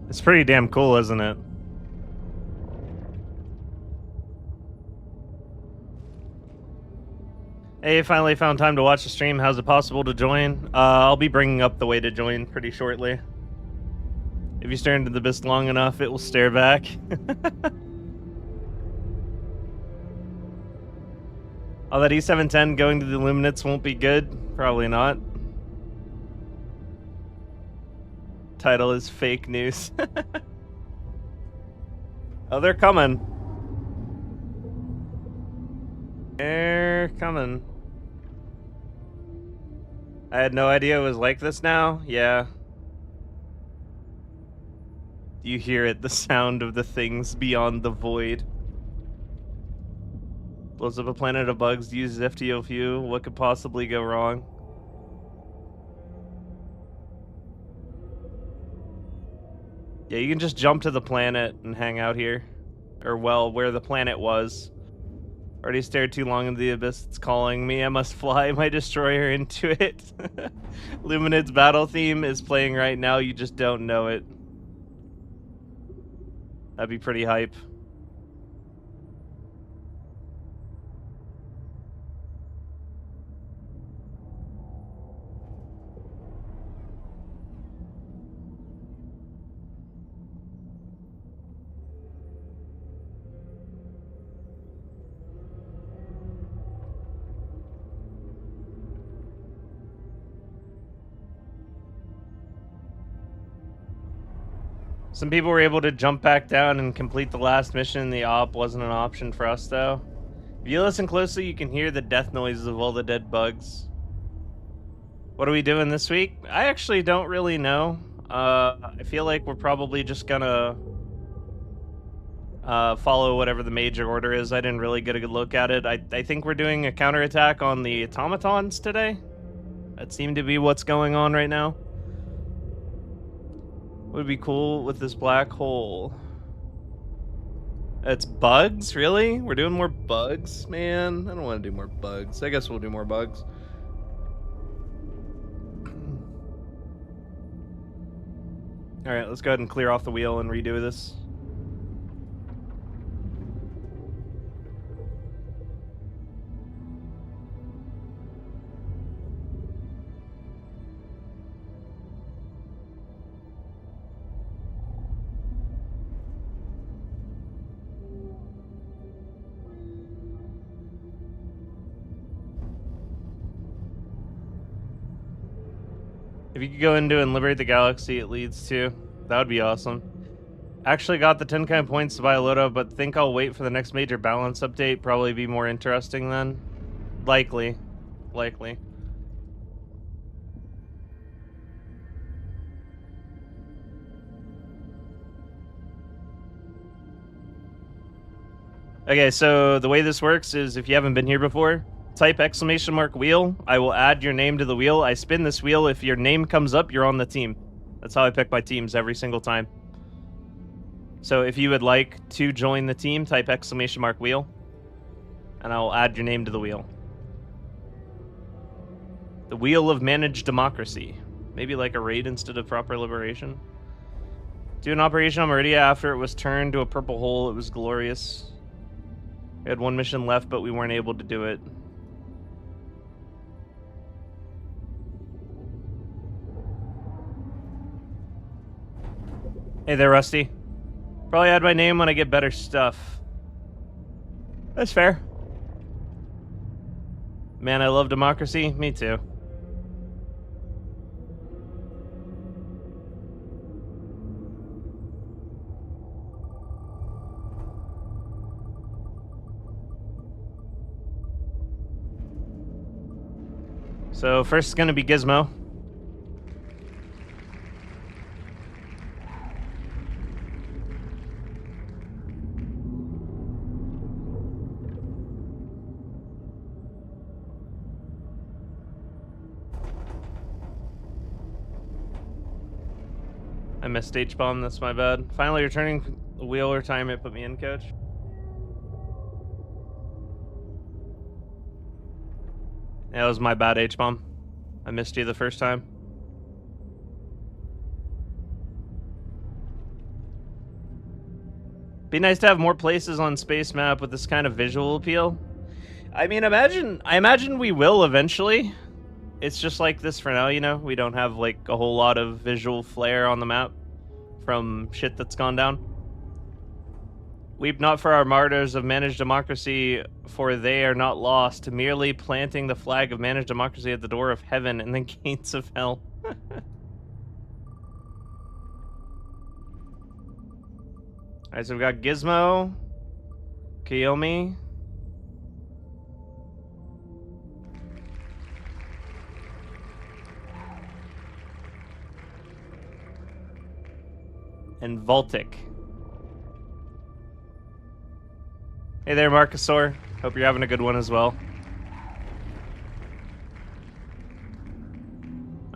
It's pretty damn cool, isn't it? Hey, finally found time to watch the stream. How's it possible to join? I'll be bringing up the way to join pretty shortly. If you stare into the abyss long enough, it will stare back. Oh, that E710 going to the Illuminates won't be good? Probably not. Title is fake news. Oh, they're coming. They're coming. I had no idea it was like this now. Yeah. You hear it, the sound of the things beyond the void. Blows up a planet of bugs, uses FTO fuel. What could possibly go wrong? Yeah, you can just jump to the planet and hang out here. Or, well, where the planet was. Already stared too long into the abyss. It's calling me. I must fly my destroyer into it. Illuminates battle theme is playing right now. You just don't know it. That'd be pretty hype. Some people were able to jump back down and complete the last mission. The op wasn't an option for us, though. If you listen closely, you can hear the death noises of all the dead bugs. What are we doing this week? I actually don't really know. I feel like we're probably just gonna follow whatever the major order is. I didn't really get a good look at it. I think we're doing a counterattack on the automatons today. That seemed to be what's going on right now. Would be cool with this black hole. It's bugs? Really? We're doing more bugs? Man, I don't want to do more bugs. I guess we'll do more bugs. Alright, let's go ahead and clear off the wheel and redo this. If you could go into and liberate the galaxy it leads to, that would be awesome. Actually got the 10 points to buy a Loda, but think I'll wait for the next major balance update. Probably be more interesting then. Likely. Likely. Okay, so the way this works is if you haven't been here before, type !wheel. I will add your name to the wheel. I spin this wheel. If your name comes up, you're on the team. That's how I pick my teams every single time. So if you would like to join the team, type !wheel. And I will add your name to the wheel. The Wheel of Managed Democracy. Maybe like a raid instead of proper liberation. Do an operation on Meridia after it was turned to a purple hole. It was glorious. We had one mission left, but we weren't able to do it. Hey there, Rusty. Probably add my name when I get better stuff. That's fair. Man, I love democracy. Me too. So first is going to be Gizmo. I missed H-bomb, that's my bad. Finally returning the wheel retirement put me in, coach. Yeah, it was my bad, H-bomb. I missed you the first time. Be nice to have more places on Space Map with this kind of visual appeal. I mean, I imagine we will eventually. It's just like this for now, you know? We don't have, like, a whole lot of visual flair on the map from shit that's gone down. Weep not for our martyrs of managed democracy, for they are not lost, merely planting the flag of managed democracy at the door of heaven and the gates of hell. Alright, so we've got Gizmo, Kiyomi, and Voltic. Hey there, Marcusaur. Hope you're having a good one as well.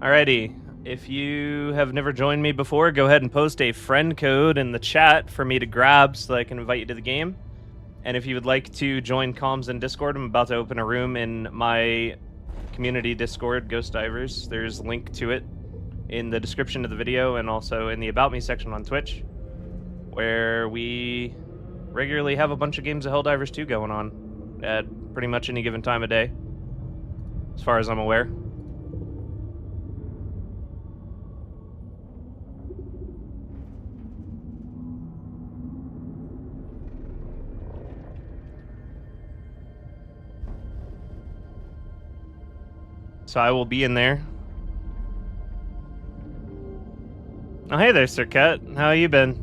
Alrighty. If you have never joined me before, go ahead and post a friend code in the chat for me to grab so that I can invite you to the game. And if you would like to join comms and Discord, I'm about to open a room in my community Discord, Ghost Divers. There's a link to it in the description of the video and also in the About Me section on Twitch, where we regularly have a bunch of games of Helldivers 2 going on at pretty much any given time of day, as far as I'm aware. So I will be in there. Oh, hey there, Sir Cat. How you been?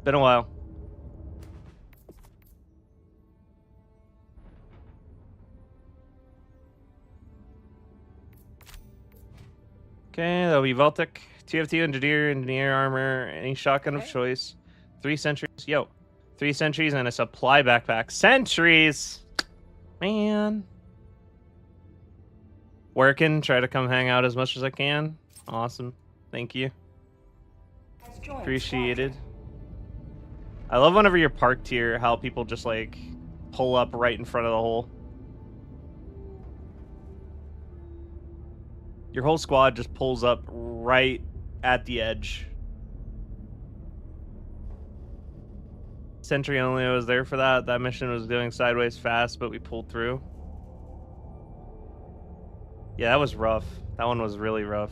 Been a while. Okay, that'll be Voltic. TFT, engineer armor, any shotgun of choice. 3 sentries. Yo. 3 sentries and a supply backpack. Sentries! Man. Working, try to come hang out as much as I can. Awesome. Thank you. Appreciated. I love whenever you're parked here, how people just, like, pull up right in front of the hole. Your whole squad just pulls up right at the edge. Sentry only was there for that. That mission was doing sideways fast, but we pulled through. Yeah, that was rough. That one was really rough.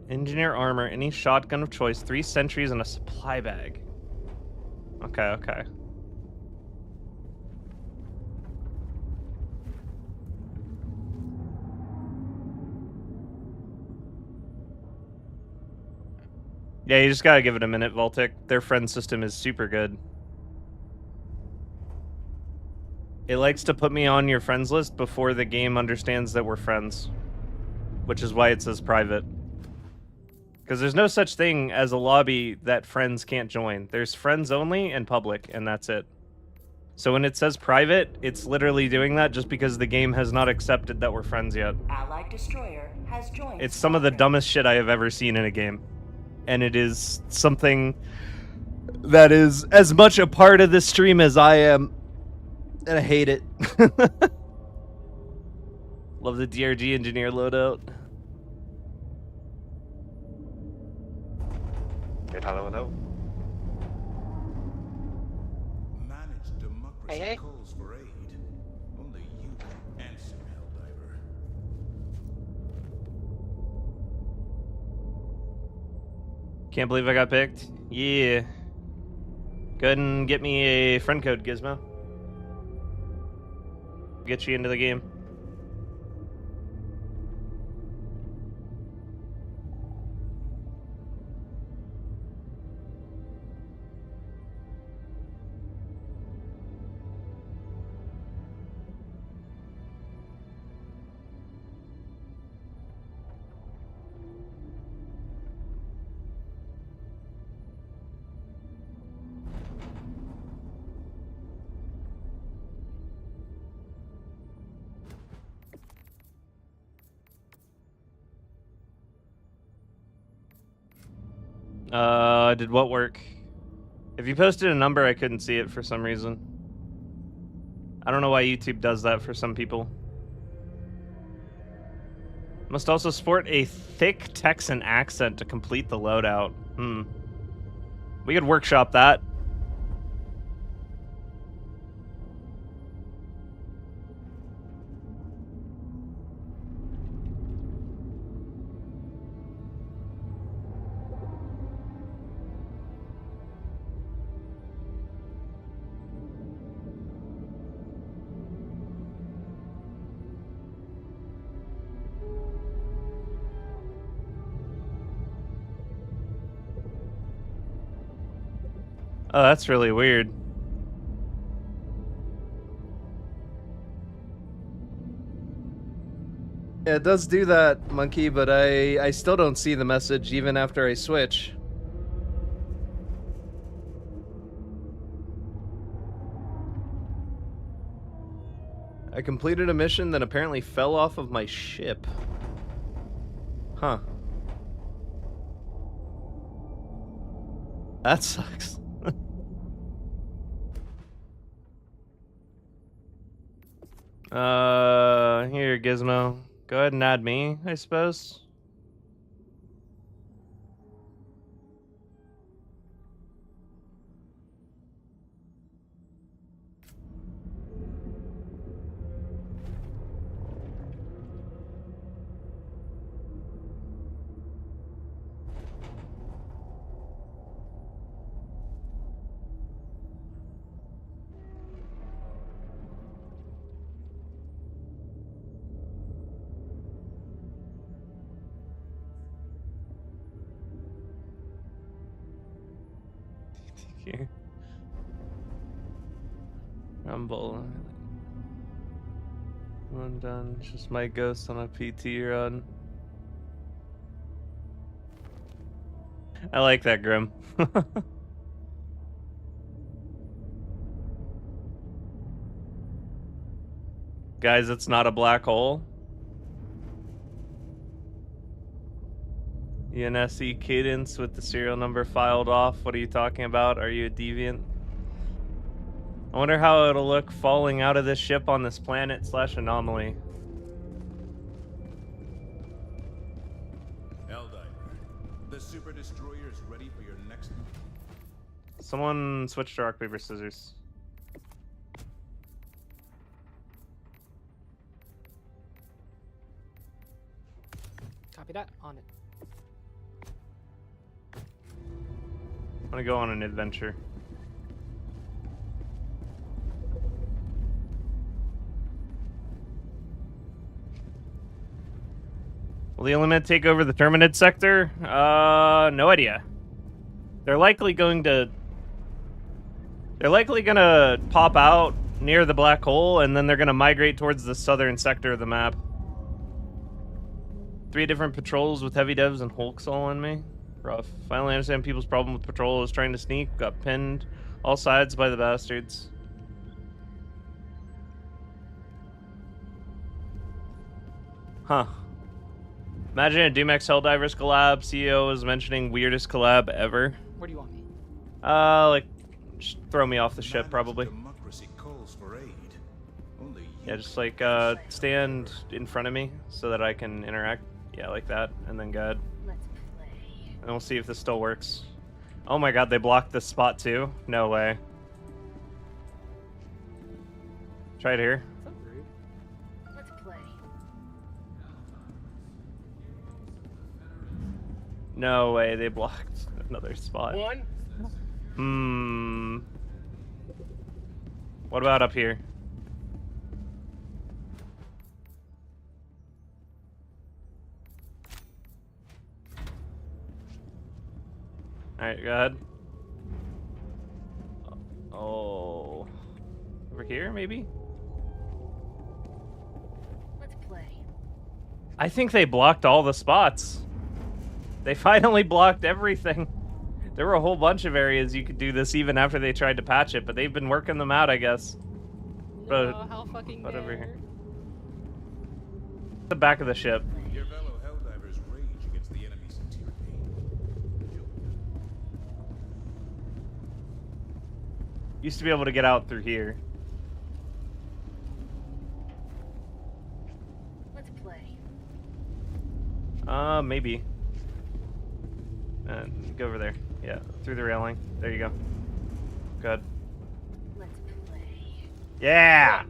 Engineer armor, any shotgun of choice, 3 sentries, and a supply bag. Okay, okay. Yeah, you just gotta give it a minute, Voltic. Their friend system is super good. It likes to put me on your friends list before the game understands that we're friends, which is why it says private. Because there's no such thing as a lobby that friends can't join. There's friends only and public, and that's it. So when it says private, it's literally doing that just because the game has not accepted that we're friends yet. Allied destroyer has joined. It's some of the dumbest shit I have ever seen in a game. And it is something that is as much a part of this stream as I am. And I hate it. Love the DRG engineer loadout. Hello. Managed democracy Hey. calls for aid. Only you can answer, Helldiver. Can't believe I got picked. Yeah. Go ahead and get me a friend code, Gizmo. Get you into the game. Did what work? If you posted a number, I couldn't see it for some reason. I don't know why YouTube does that for some people. Must also sport a thick Texan accent to complete the loadout. We could workshop that. Oh, that's really weird. Yeah, it does do that, Monkey, but I still don't see the message even after I switch. I completed a mission that apparently fell off of my ship. Huh. That sucks. Here, Gizmo. Go ahead and add me, I suppose. Here. Rumble. One done. It's just my ghost on a PT run. I like that, Grim. Guys, it's not a black hole. ENSE cadence with the serial number filed off. What are you talking about? Are you a deviant? I wonder how it'll look falling out of this ship on this planet / anomaly. Helldiver, the super destroyer is ready for your next move. Someone switch to rock, paper, scissors. Copy that. On it. I'm gonna go on an adventure. Will the Illuminate take over the Terminid sector? No idea. They're likely gonna pop out near the black hole, and then they're gonna migrate towards the southern sector of the map. 3 different patrols with heavy devs and Hulks all on me. Rough. Finally understand people's problem with patrol is trying to sneak. Got pinned all sides by the bastards. Huh. Imagine a Dumex Helldivers collab. CEO was mentioning weirdest collab ever. Where do you want me? Like, just throw me off the ship, probably. Democracy calls for aid. Only you Yeah, just like, stand in front of me so that I can interact. Yeah, like that, and then go ahead. Let's play. And we'll see if this still works. Oh my god, they blocked this spot too? No way. Try it here. So rude. Let's play. No way, they blocked another spot. One. What about up here? Alright, go ahead. Oh. Over here, maybe? Let's play. I think they blocked all the spots. They finally blocked everything. There were a whole bunch of areas you could do this even after they tried to patch it, but they've been working them out, I guess. But how fucking over dare. here. The back of the ship. Your fellow Helldivers rage against the enemy's tyranny. Used to be able to get out through here. Let's play. Maybe. Go over there. Yeah, through the railing. There you go. Good. Let's play. Yeah!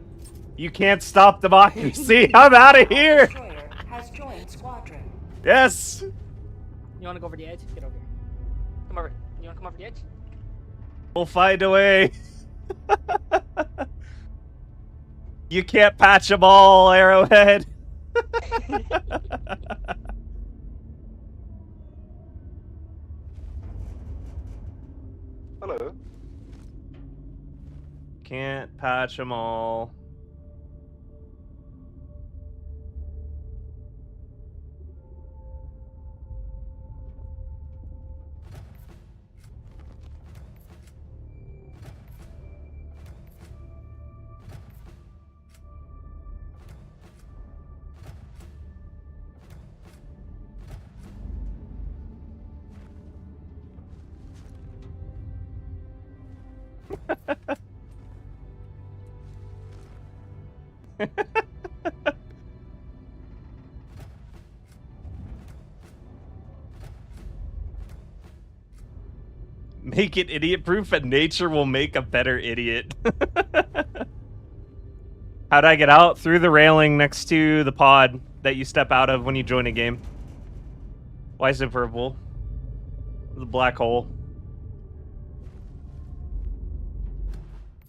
You can't stop democracy! I'm out of here! Destroyer has joined squadron. Yes! You wanna go over the edge? Get over here. Come over. You wanna come over the edge? We'll find a way. You can't patch them all, Arrowhead. Hello. Can't patch them all. Make it idiot-proof and nature will make a better idiot. How'd I get out? Through the railing next to the pod that you step out of when you join a game. Why is it purple? The black hole.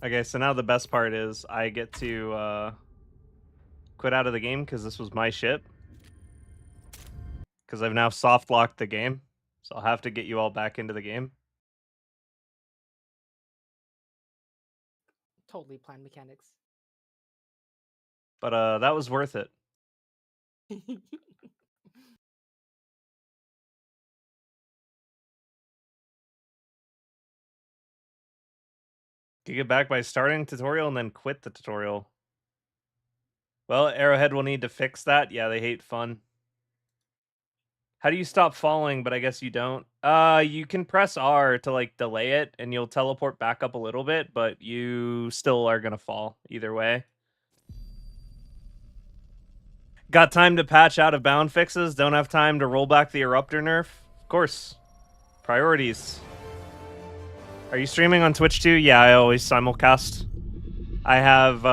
Okay, so now the best part is I get to quit out of the game because this was my ship. Because I've now soft locked the game. So I'll have to get you all back into the game. Totally planned mechanics. But that was worth it. You get back by starting tutorial and then quit the tutorial. Well, Arrowhead will need to fix that. Yeah, they hate fun. How do you stop falling, but I guess you don't? You can press R to, like, delay it, and you'll teleport back up a little bit, but you still are gonna fall either way. Got time to patch out of bound fixes? Don't have time to roll back the Eruptor nerf? Of course. Priorities. Are you streaming on Twitch too? Yeah, I always simulcast. I have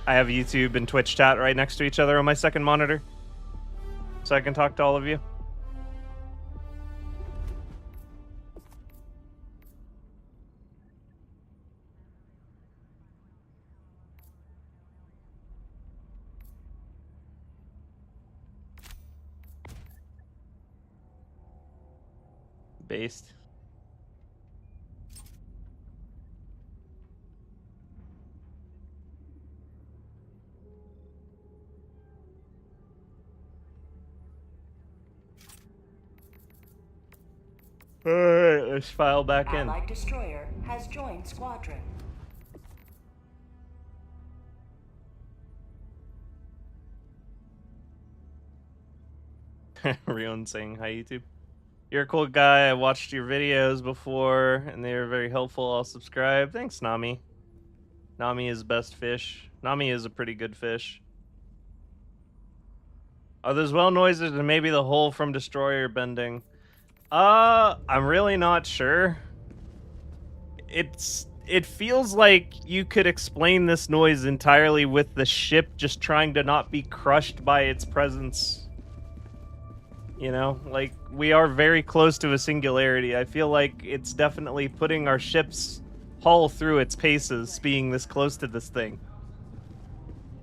YouTube and Twitch chat right next to each other on my second monitor. So I can talk to all of you. Based. Alright, let's file back in. Allied destroyer has joined squadron. Rion saying hi, YouTube. You're a cool guy. I watched your videos before, and they were very helpful. I'll subscribe. Thanks, Nami. Nami is best fish. Nami is a pretty good fish. Are those well noises and maybe the hole from Destroyer bending? I'm really not sure. It feels like you could explain this noise entirely with the ship just trying to not be crushed by its presence. You know, like, we are very close to a singularity. I feel like it's definitely putting our ship's hull through its paces, being this close to this thing.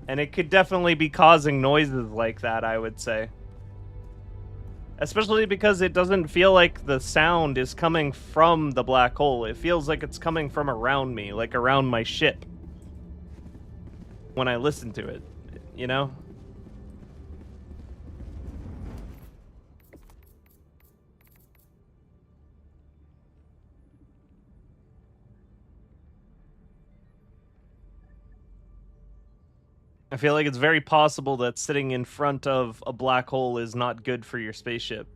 And it could definitely be causing noises like that, I would say. Especially because it doesn't feel like the sound is coming from the black hole. It feels like it's coming from around me, like around my ship. When I listen to it, you know? I feel like it's very possible that sitting in front of a black hole is not good for your spaceship.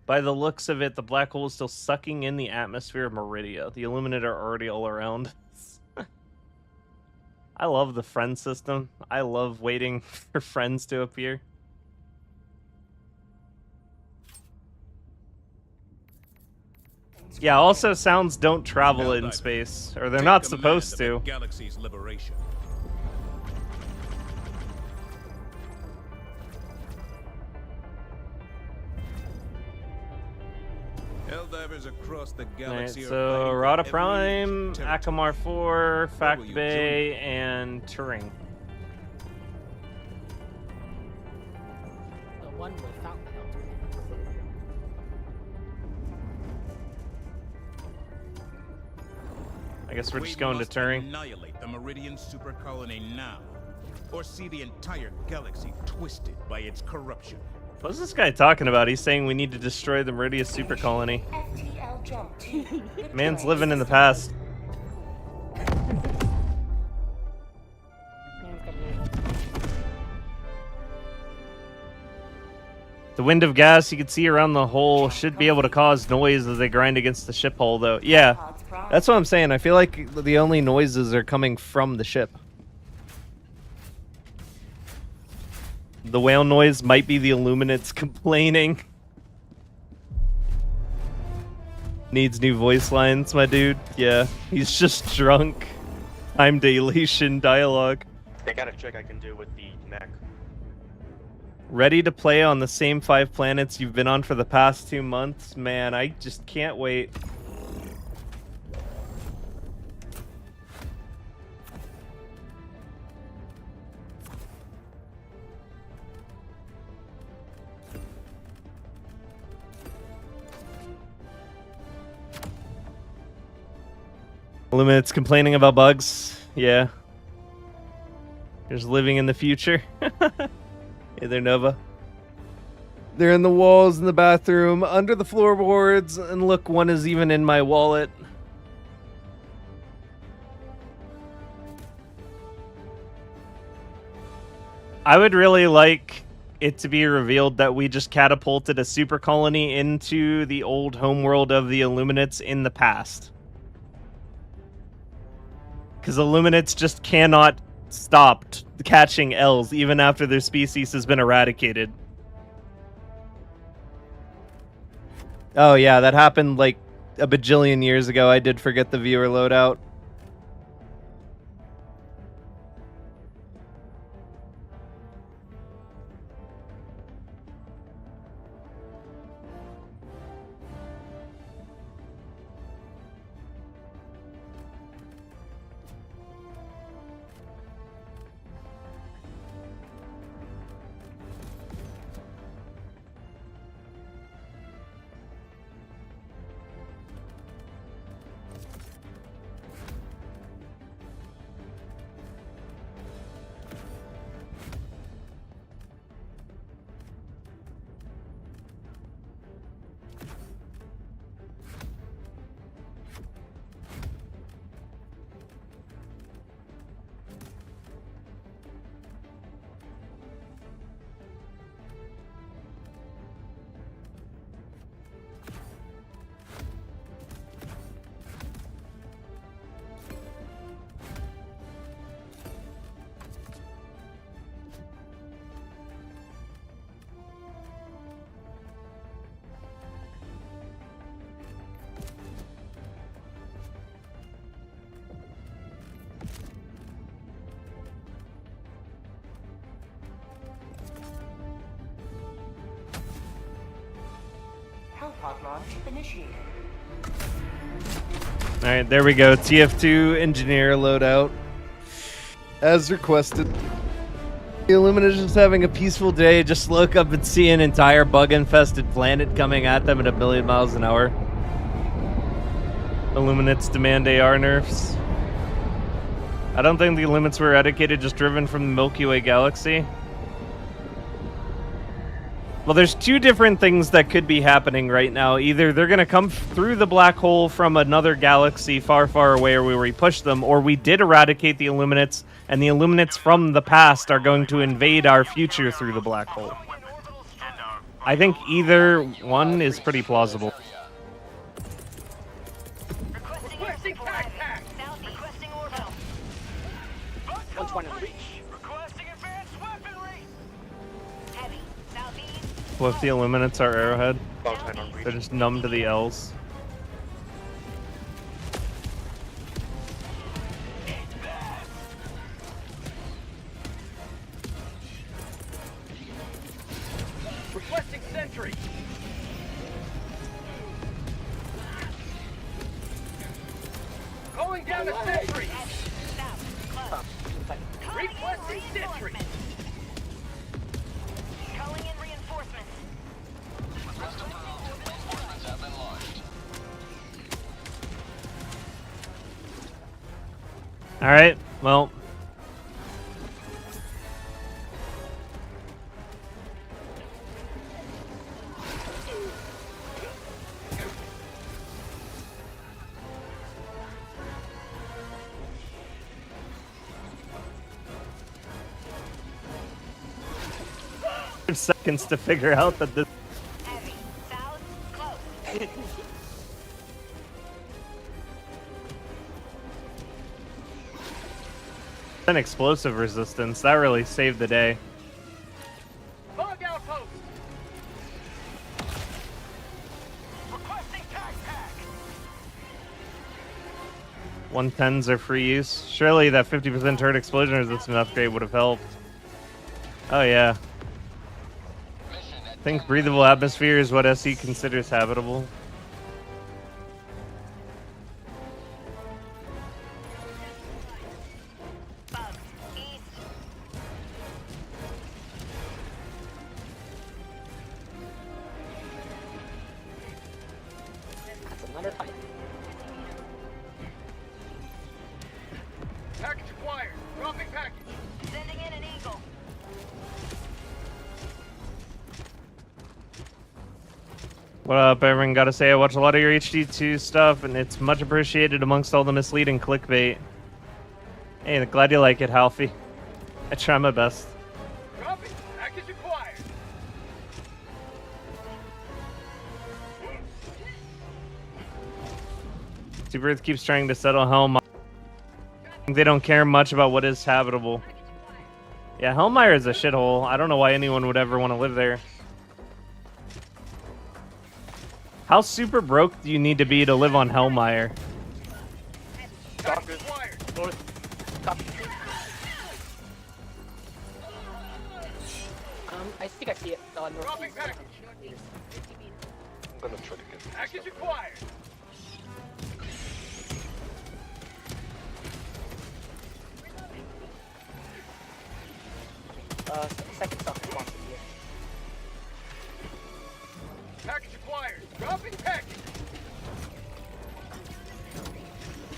By the looks of it, the black hole is still sucking in the atmosphere of Meridia. The Illuminates are already all around. I love the friend system. I love waiting for friends to appear. Yeah, also sounds don't travel in space, or they're Take not command supposed of the to. Galaxy's liberation. Helldivers across the Alright, galaxy so are fighting for Rada every Prime, inch of territory. Akamar 4, will Fact you Bay, and Turing. The one without the helmet. I guess we're just We going to must Turing. annihilate the Meridian super colony now, or see the entire galaxy twisted by its corruption. What's this guy talking about? He's saying we need to destroy the Meridia super colony. FTL jump to Man's living in the past. Man, it's got a little The wind of gas you can see around the hole should be able to cause noise as they grind against the ship hull, though. Yeah, that's what I'm saying. I feel like the only noises are coming from the ship. The whale noise might be the Illuminates complaining. Needs new voice lines, my dude. Yeah, he's just drunk. Time dilation dialogue. I got a trick I can do with the mech. Ready to play on the same 5 planets you've been on for the past 2 months? Man, I just can't wait. Illuminates complaining about bugs. Yeah. Just living in the future. Hey there, Nova. They're in the walls, in the bathroom, under the floorboards, and look, one is even in my wallet. I would really like it to be revealed that we just catapulted a super colony into the old homeworld of the Illuminates in the past. Because Illuminates just cannot stop catching L's even after their species has been eradicated. Oh yeah, that happened like a bajillion years ago. I did forget the viewer loadout. Hellpod launch initiated. Alright, there we go. TF2 engineer loadout. As requested. The Illuminators just having a peaceful day. Just look up and see an entire bug-infested planet coming at them at 1 million miles an hour. Illuminates demand AR nerfs. I don't think the Illuminates were eradicated, just driven from the Milky Way galaxy. Well, there's 2 different things that could be happening right now. Either they're going to come through the black hole from another galaxy far, far away where we pushed them, or we did eradicate the Illuminates, and the Illuminates from the past are going to invade our future through the black hole. I think either one is pretty plausible. Requesting contact! Requesting orbital. 120 reach. Requesting advanced weaponry! Heavy. Southeast. What if the Illuminates are Arrowhead? Long time on reach. They're just numb to the L's. Calling down a sentry. Requesting sentry. Calling in reinforcements. All right. Well. Seconds to figure out that this. Heavy. South. Close. An explosive resistance that really saved the day. Bug outpost. Requesting tac pack. 110s are free use. Surely that 50% turret explosion resistance upgrade would have helped. Oh yeah. I think breathable atmosphere is what SE considers habitable. Bugs. East. That's another fight. Package acquired. Dropping package. Sending in an eagle. What up, everyone? Gotta say, I watch a lot of your HD2 stuff, and it's much appreciated amongst all the misleading clickbait. Hey, glad you like it, Halfie. I try my best. Dropping. Package acquired. Super Earth keeps trying to settle Helm. They don't care much about what is habitable. Yeah, Hellmire is a shithole. I don't know why anyone would ever want to live there. How super broke do you need to be to live on Hellmire? Package acquired. Copy. I think I see it. North. Dropping package. I'm gonna try to get Package acquired. Second stock response here. Package acquired. Dropping package.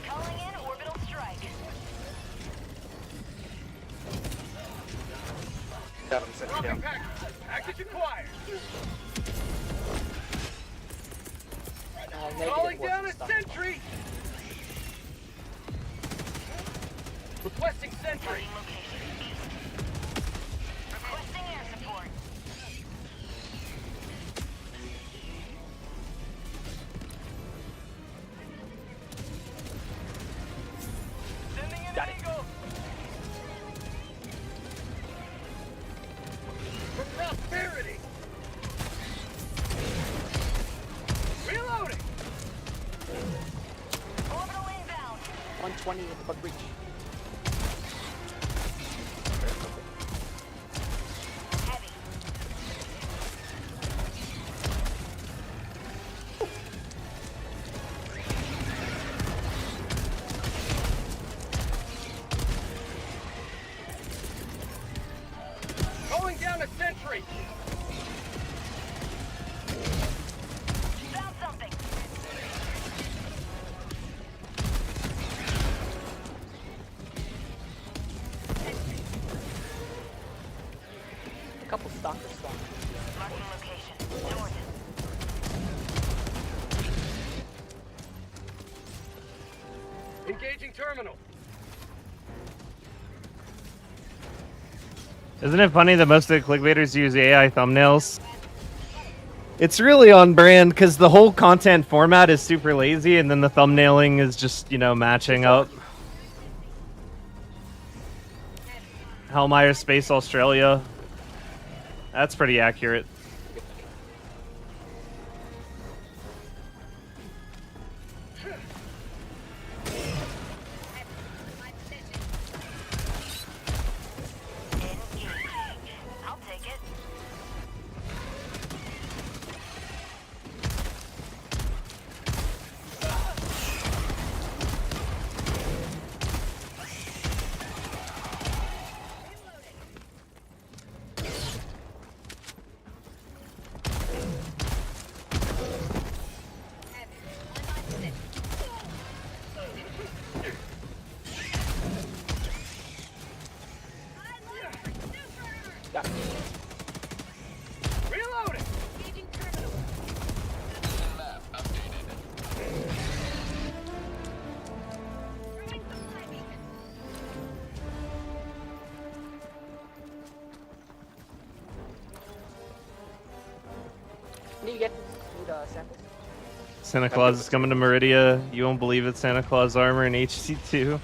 Calling in orbital strike. Dropping package. Package acquired. Calling down a sentry. Requesting sentry. Requesting air support. Sending in an eagle. For prosperity. Reloading. Orbital inbound. 120 with the bug breach. Heavy. Going down a sentry. Found something. A couple stalkers spawned. Marking location. North. Engaging terminal. Isn't it funny that most of the clickbaiters use AI thumbnails? It's really on brand because the whole content format is super lazy and then the thumbnailing is just, you know, matching up. Hellmire Space Australia. That's pretty accurate. I'll take it. samples. Santa Claus is coming to Meridia. You won't believe it. Santa Claus armor in HC2.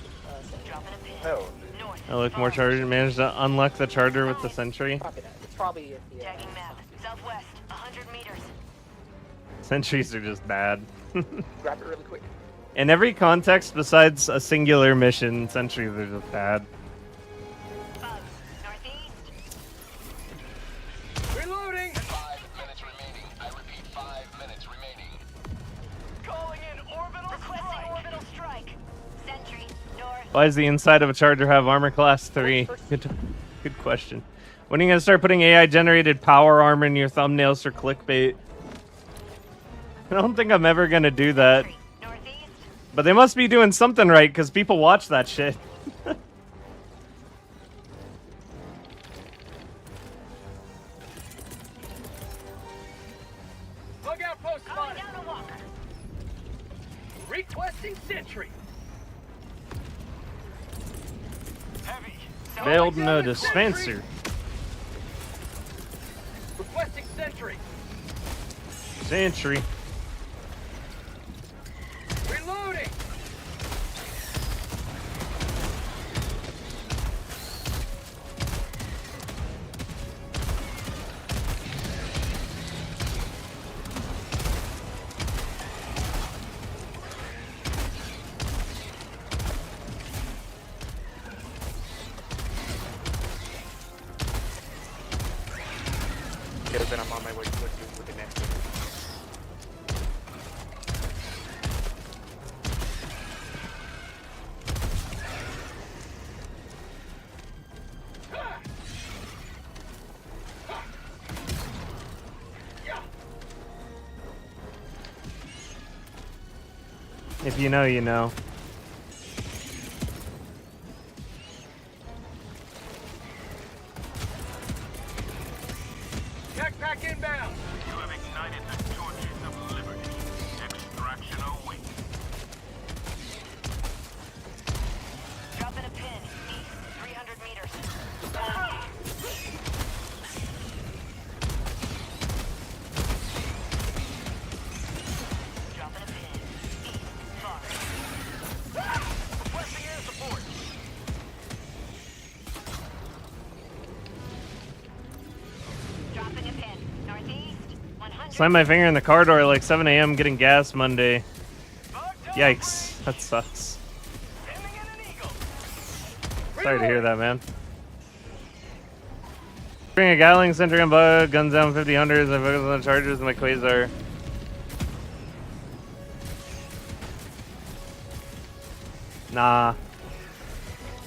Dropping a pin. Hell, North. I look more charger. Managed to unlock the charger with the sentry. Copy that. It's probably at the. Tagging map. Southwest. 100 meters. Sentries are just bad. Grab it really quick. In every context besides a singular mission, sentries are just bad. Bugs. Northeast. Reloading. 5 minutes remaining. I repeat, 5 minutes remaining. Calling in orbital Requesting orbital strike. Sentry. North. Why does the inside of a charger have armor class 3? Good question. When are you gonna start putting AI generated power armor in your thumbnails for clickbait? I don't think I'm ever gonna do that. Northeast. But they must be doing something right because people watch that shit. Bug outpost Calling spotted. down a walker. Requesting sentry. Heavy. Failed no dispenser. Requesting sentry. Sentry. Reloading. yeah, then I'm on my way to with the next one. If you know, you know. Backpack inbound. You have ignited the torches of liberty. Extraction awaits. Dropping a pin. East. 300 meters. Dropping a pin. East. Far. Requesting air support. Dropping a pin. Northeast. 100. Slammed my finger in the car door at like 7 a.m. getting gas Monday. Yikes. That sucks. Sending in an eagle. Sorry to hear that, man. Bring a Gatling sentry on bug, guns down 50 hunters, I focus on the chargers and my quasar. Nah.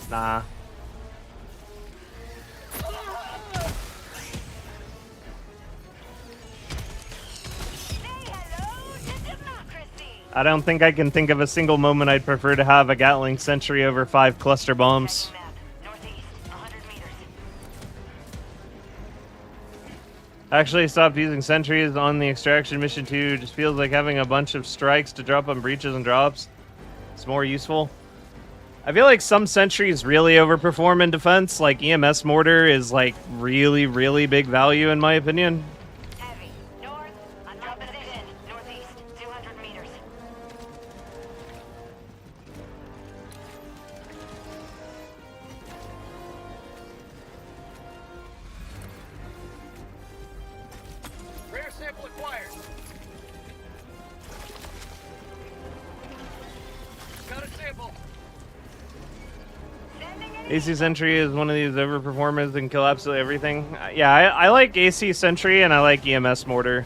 Nah. Say hello to democracy. I don't think I can think of a single moment I'd prefer to have a Gatling sentry over 5 cluster bombs. Tagging map. Northeast. 100 meters. Actually stopped using sentries on the extraction mission too. Just feels like having a bunch of strikes to drop on breaches and drops. It's more useful. I feel like some sentries really overperform in defense. Like EMS mortar is like really, really big value in my opinion. Heavy. North. I'm dropping a pin. Northeast. 200 meters. Rare sample acquired. Got a sample. Sending in. AC Sentry is one of these overperformers that can kill absolutely everything. Yeah, I like AC Sentry and I like EMS mortar.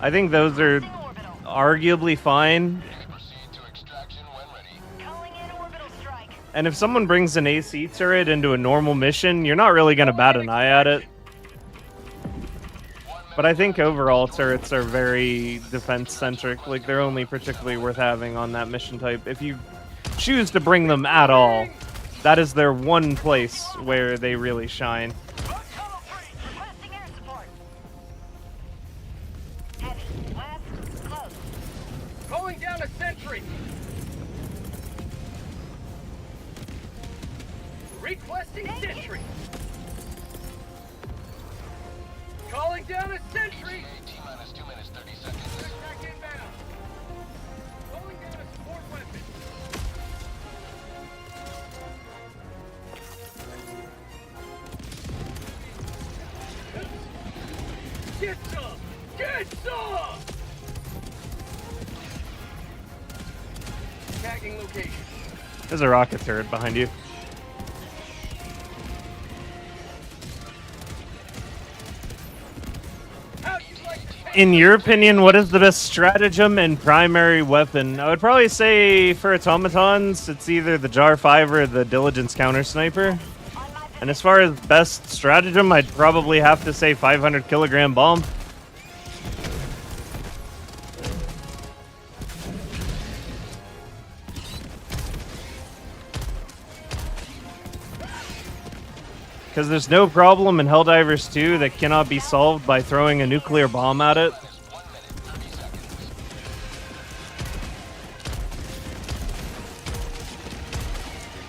I think those are Orbital. arguably fine. Proceed to extraction when ready. Calling in orbital strike. And if someone brings an AC turret into a normal mission, you're not really going to bat an eye at it. But I think overall turrets are very defense-centric. Like, they're only particularly worth having on that mission type. If you choose to bring them at all, that is their one place where they really shine. Bug tunnel 3. Requesting air support. Heavy. West. Close. Calling down a sentry. Requesting sentry. Calling down a sentry. T-minus 2 minutes, 30 seconds. There's a rocket turret behind you. In your opinion, what is the best stratagem and primary weapon? I would probably say for automatons, it's either the Jar 5 or the Diligence Counter Sniper. And as far as best stratagem, I'd probably have to say 500 kilogram bomb. Because there's no problem in Helldivers 2 that cannot be solved by throwing a nuclear bomb at it.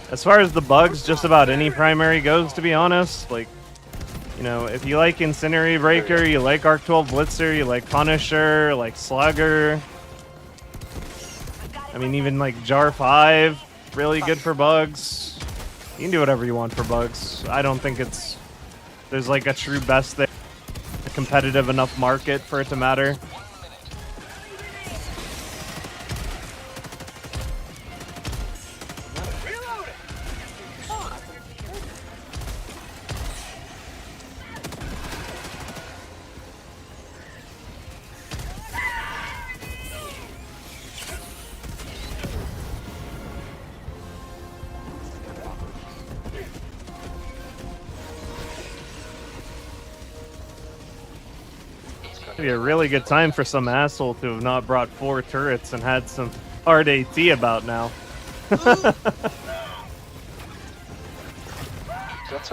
As far as the bugs, just about any primary goes, to be honest. Like, you know, if you like Incendiary Breaker, you like Arc 12 Blitzer, you like Punisher, like Slugger. I mean, even like Jar 5, really good for bugs. You can do whatever you want for bugs. I don't think there's like a true best there, a competitive enough market for it to matter. It'd be a really good time for some asshole to have not brought 4 turrets and had some hard AT about now. That's a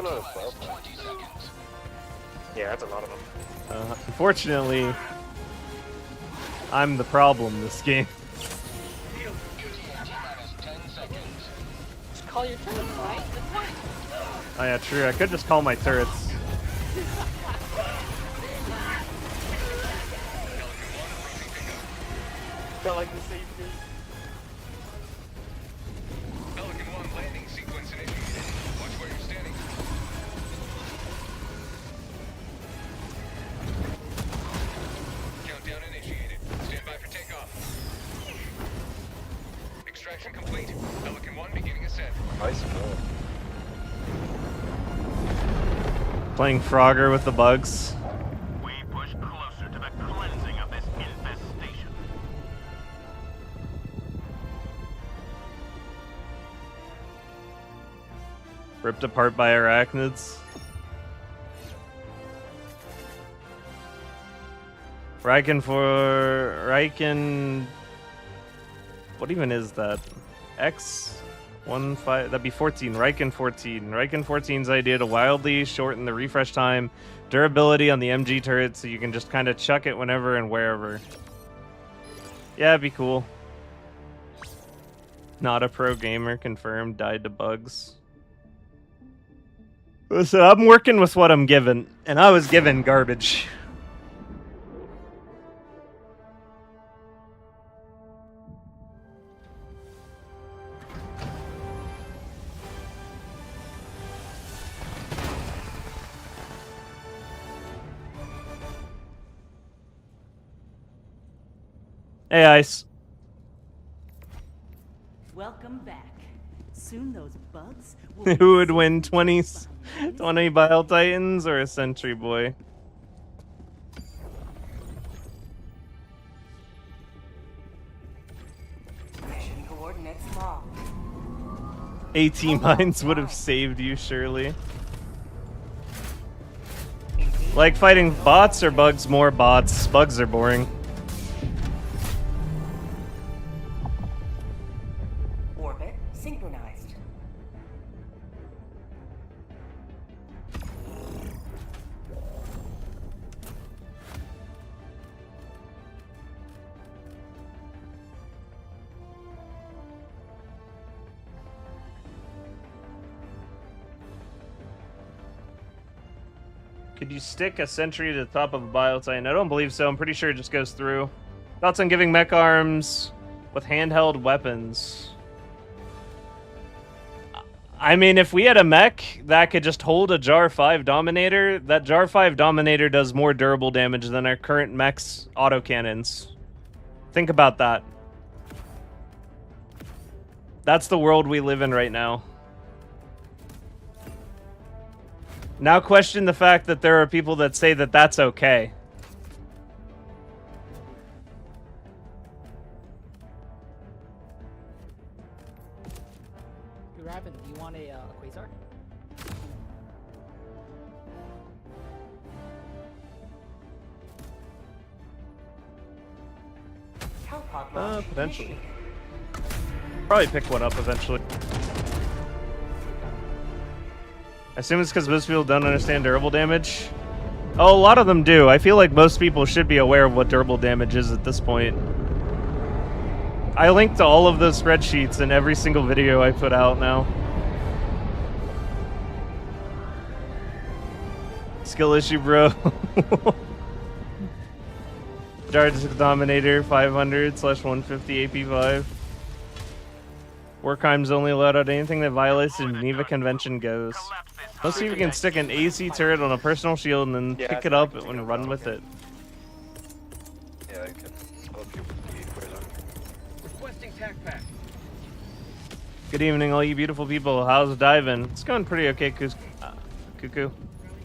lot of bugs. Yeah, that's a lot of them. Unfortunately, I'm the problem this game. Just call your turret, right? Oh yeah, true. I could just call my turrets. Felt like the safety. Pelican 1 landing sequence initiated. Watch where you're standing. Countdown initiated. Stand by for takeoff. Extraction complete. Pelican 1 beginning ascent. Nice move. Playing Frogger with the bugs. We push closer to the cleansing of this infestation. Ripped apart by arachnids. Riken. What even is that? X15. That'd be 14. Riken 14. Riken 14's idea to wildly shorten the refresh time, durability on the MG turret, so you can just kind of chuck it whenever and wherever. Yeah, it'd be cool. Not a pro gamer confirmed. Died to bugs. Listen, I'm working with what I'm given, and I was given garbage. Hey, Ice. Welcome back. Soon those bugs will Who would win, 20 Bile Titans or a Sentry Boy? Mission coordinates locked. AT mines would have saved you, surely. Like fighting bots or bugs? More bots. Bugs are boring. Orbit synchronized. Could you stick a sentry to the top of a Bile Titan? I don't believe so. I'm pretty sure it just goes through. Thoughts on giving mech arms with handheld weapons? I mean, if we had a mech that could just hold a Jar 5 Dominator, that Jar 5 Dominator does more durable damage than our current mech's autocannons. Think about that. That's the world we live in right now. Now question the fact that there are people that say that that's okay. Raven, do you want a Quasar? How pod launch Potentially. initiated. Probably pick one up eventually. I assume it's because most people don't understand durable damage. Oh, a lot of them do. I feel like most people should be aware of what durable damage is at this point. I link to all of those spreadsheets in every single video I put out now. Skill issue, bro. Jarvis Dominator 500/150 AP5. Warcrime's only allowed out anything that violates the Geneva Convention goes. Most people can stick an AC turret on a personal shield and then Yeah, pick it I up can and run do with that. it. Yeah, I can help you with the equation. Requesting tac pack. Good evening, all you beautiful people. How's diving? It's going pretty okay, Cuckoo.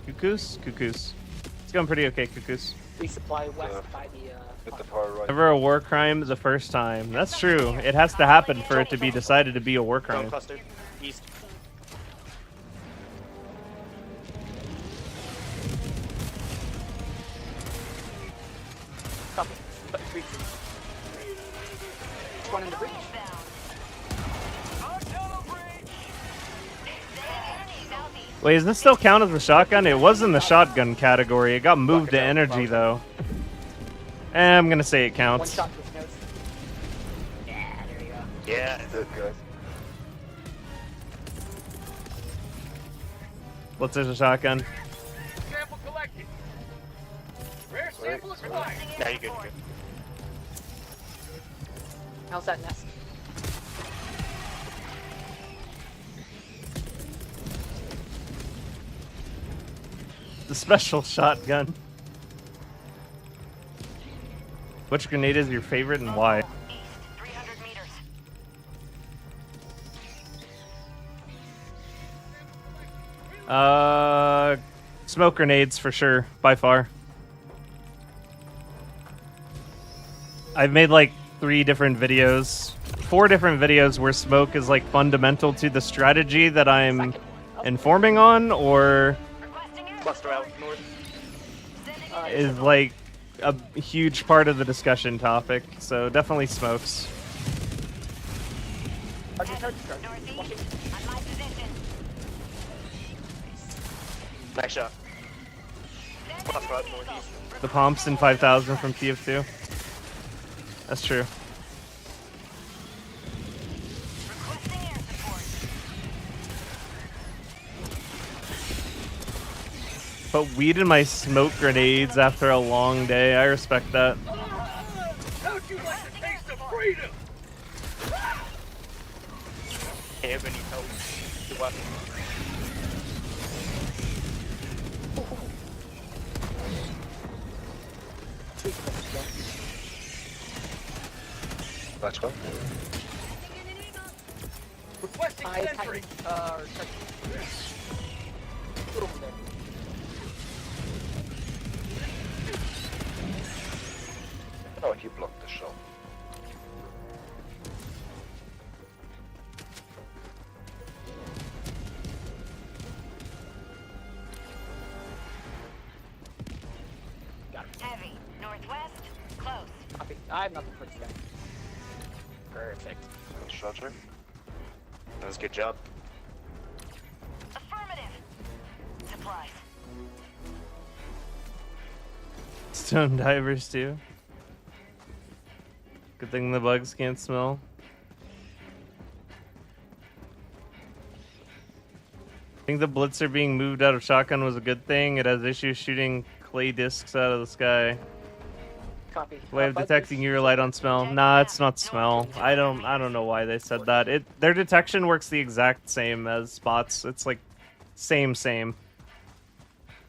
Cuckoos? Cuckoos. It's going pretty okay, Cuckoos. Resupply west by the Hit the far right. Never a war crime the first time. That's true. It has to happen for it to be decided to be a war Drone crime. cluster. East. Copy. Breach. One in the breach. Wait, does this still count as a shotgun? It was in the shotgun category. It got moved to energy, though. I'm gonna say it One counts. shot with nose. Yeah, there you go. Yeah, good guys. What's a shotgun? Sample collected. Rare sample acquired. Yeah, you're good, you're good. How's that nest? The special shotgun. Which grenade is your favorite and why? East, 300 meters. Smoke grenades for sure, by far. I've made like 4 different videos where smoke is like fundamental to the strategy that I'm informing on, or Cluster out north. is like a huge part of the discussion topic. So definitely smokes. Target. Northeast, on my position. Nice shot. Cluster out northeast. The pumps in 5000 from TF2. That's true. Requesting air support. Put weed in my smoke grenades after a long day. I respect that. How'd you like the taste of freedom? Hey, everybody need help. Good weapon. Let's go. Requesting I sentry. or Put over there. Oh, you blocked the shot. Heavy, northwest, close. Copy. I have nothing for this guy. Perfect. Roger. That was a good job. Affirmative. Supplies. Stone divers too. Good thing the bugs can't smell. I think the blitzer being moved out of shotgun was a good thing. It has issues shooting clay discs out of the sky. Copy. Way of Bud detecting is- your light on smell. Nah, it's not smell. I don't know why they said that. Their detection works the exact same as spots. It's like same.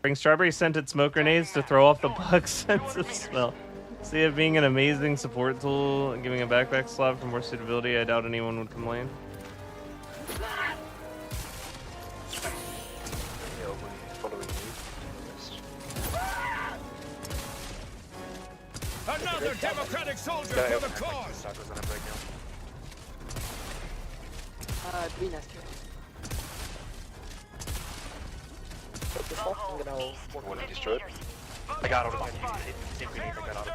Bring strawberry scented smoke grenades to throw off the bug sense of smell. See it being an amazing support tool, giving a backpack slot for more suitability. I doubt anyone would complain. Democratic soldier Yeah, for yeah, the I'm cause! like 2 tacos on a break now. Green nest here. Take this off, I'm gonna work One on it. destroyed. I got out of it. It really I got out of it.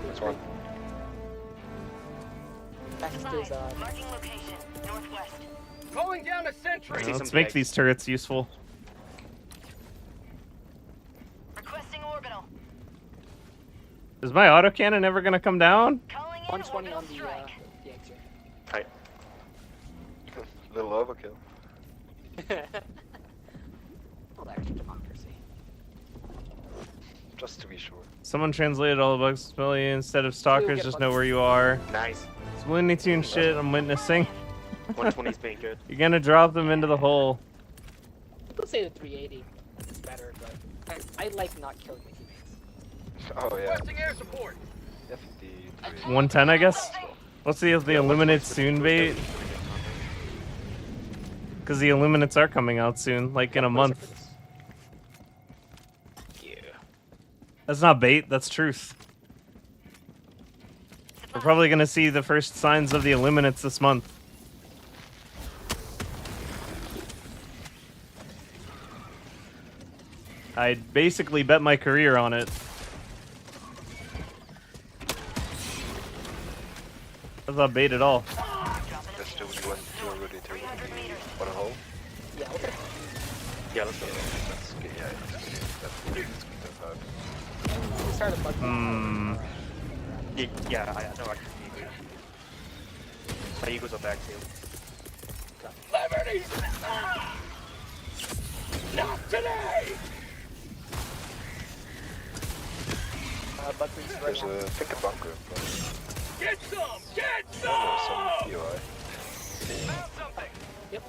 That's one. Next is, Marking location. Northwest. Calling down a sentry. Let's make these turrets useful. Requesting orbital. Is my autocannon ever gonna come down? Calling in 120 on orbital the strike. exit. Tight. Little overkill. All that extra democracy. Just to be sure. Someone translated all the bugs Billy, instead of stalkers, get just bugs. know where you are. Nice. It's Looney Tune shit I'm witnessing. 120's being good. You're gonna drop them into the hole. People say the 380 is better, but I like not killing my teammates. Oh yeah. Requesting air support. Yes indeed. 110, I guess. Let's see if the Illuminates soon bait. Because the Illuminates are coming out soon, like in a month. Yeah. That's not bait, that's truth. We're probably gonna see the first signs of the Illuminates this month. I basically bet my career on it. That's not bait at all. Let's do one, two already, three. One a hole. Yeah, okay. Yeah, let's go. Let's get, yeah, let's get that. We started a bug. Yeah, I know I can see you. My eagles are back too. Liberty! Not today! Bug breach right There's now. a pick a bunker. Get some! Get There's some! some POI. Found something! Yep.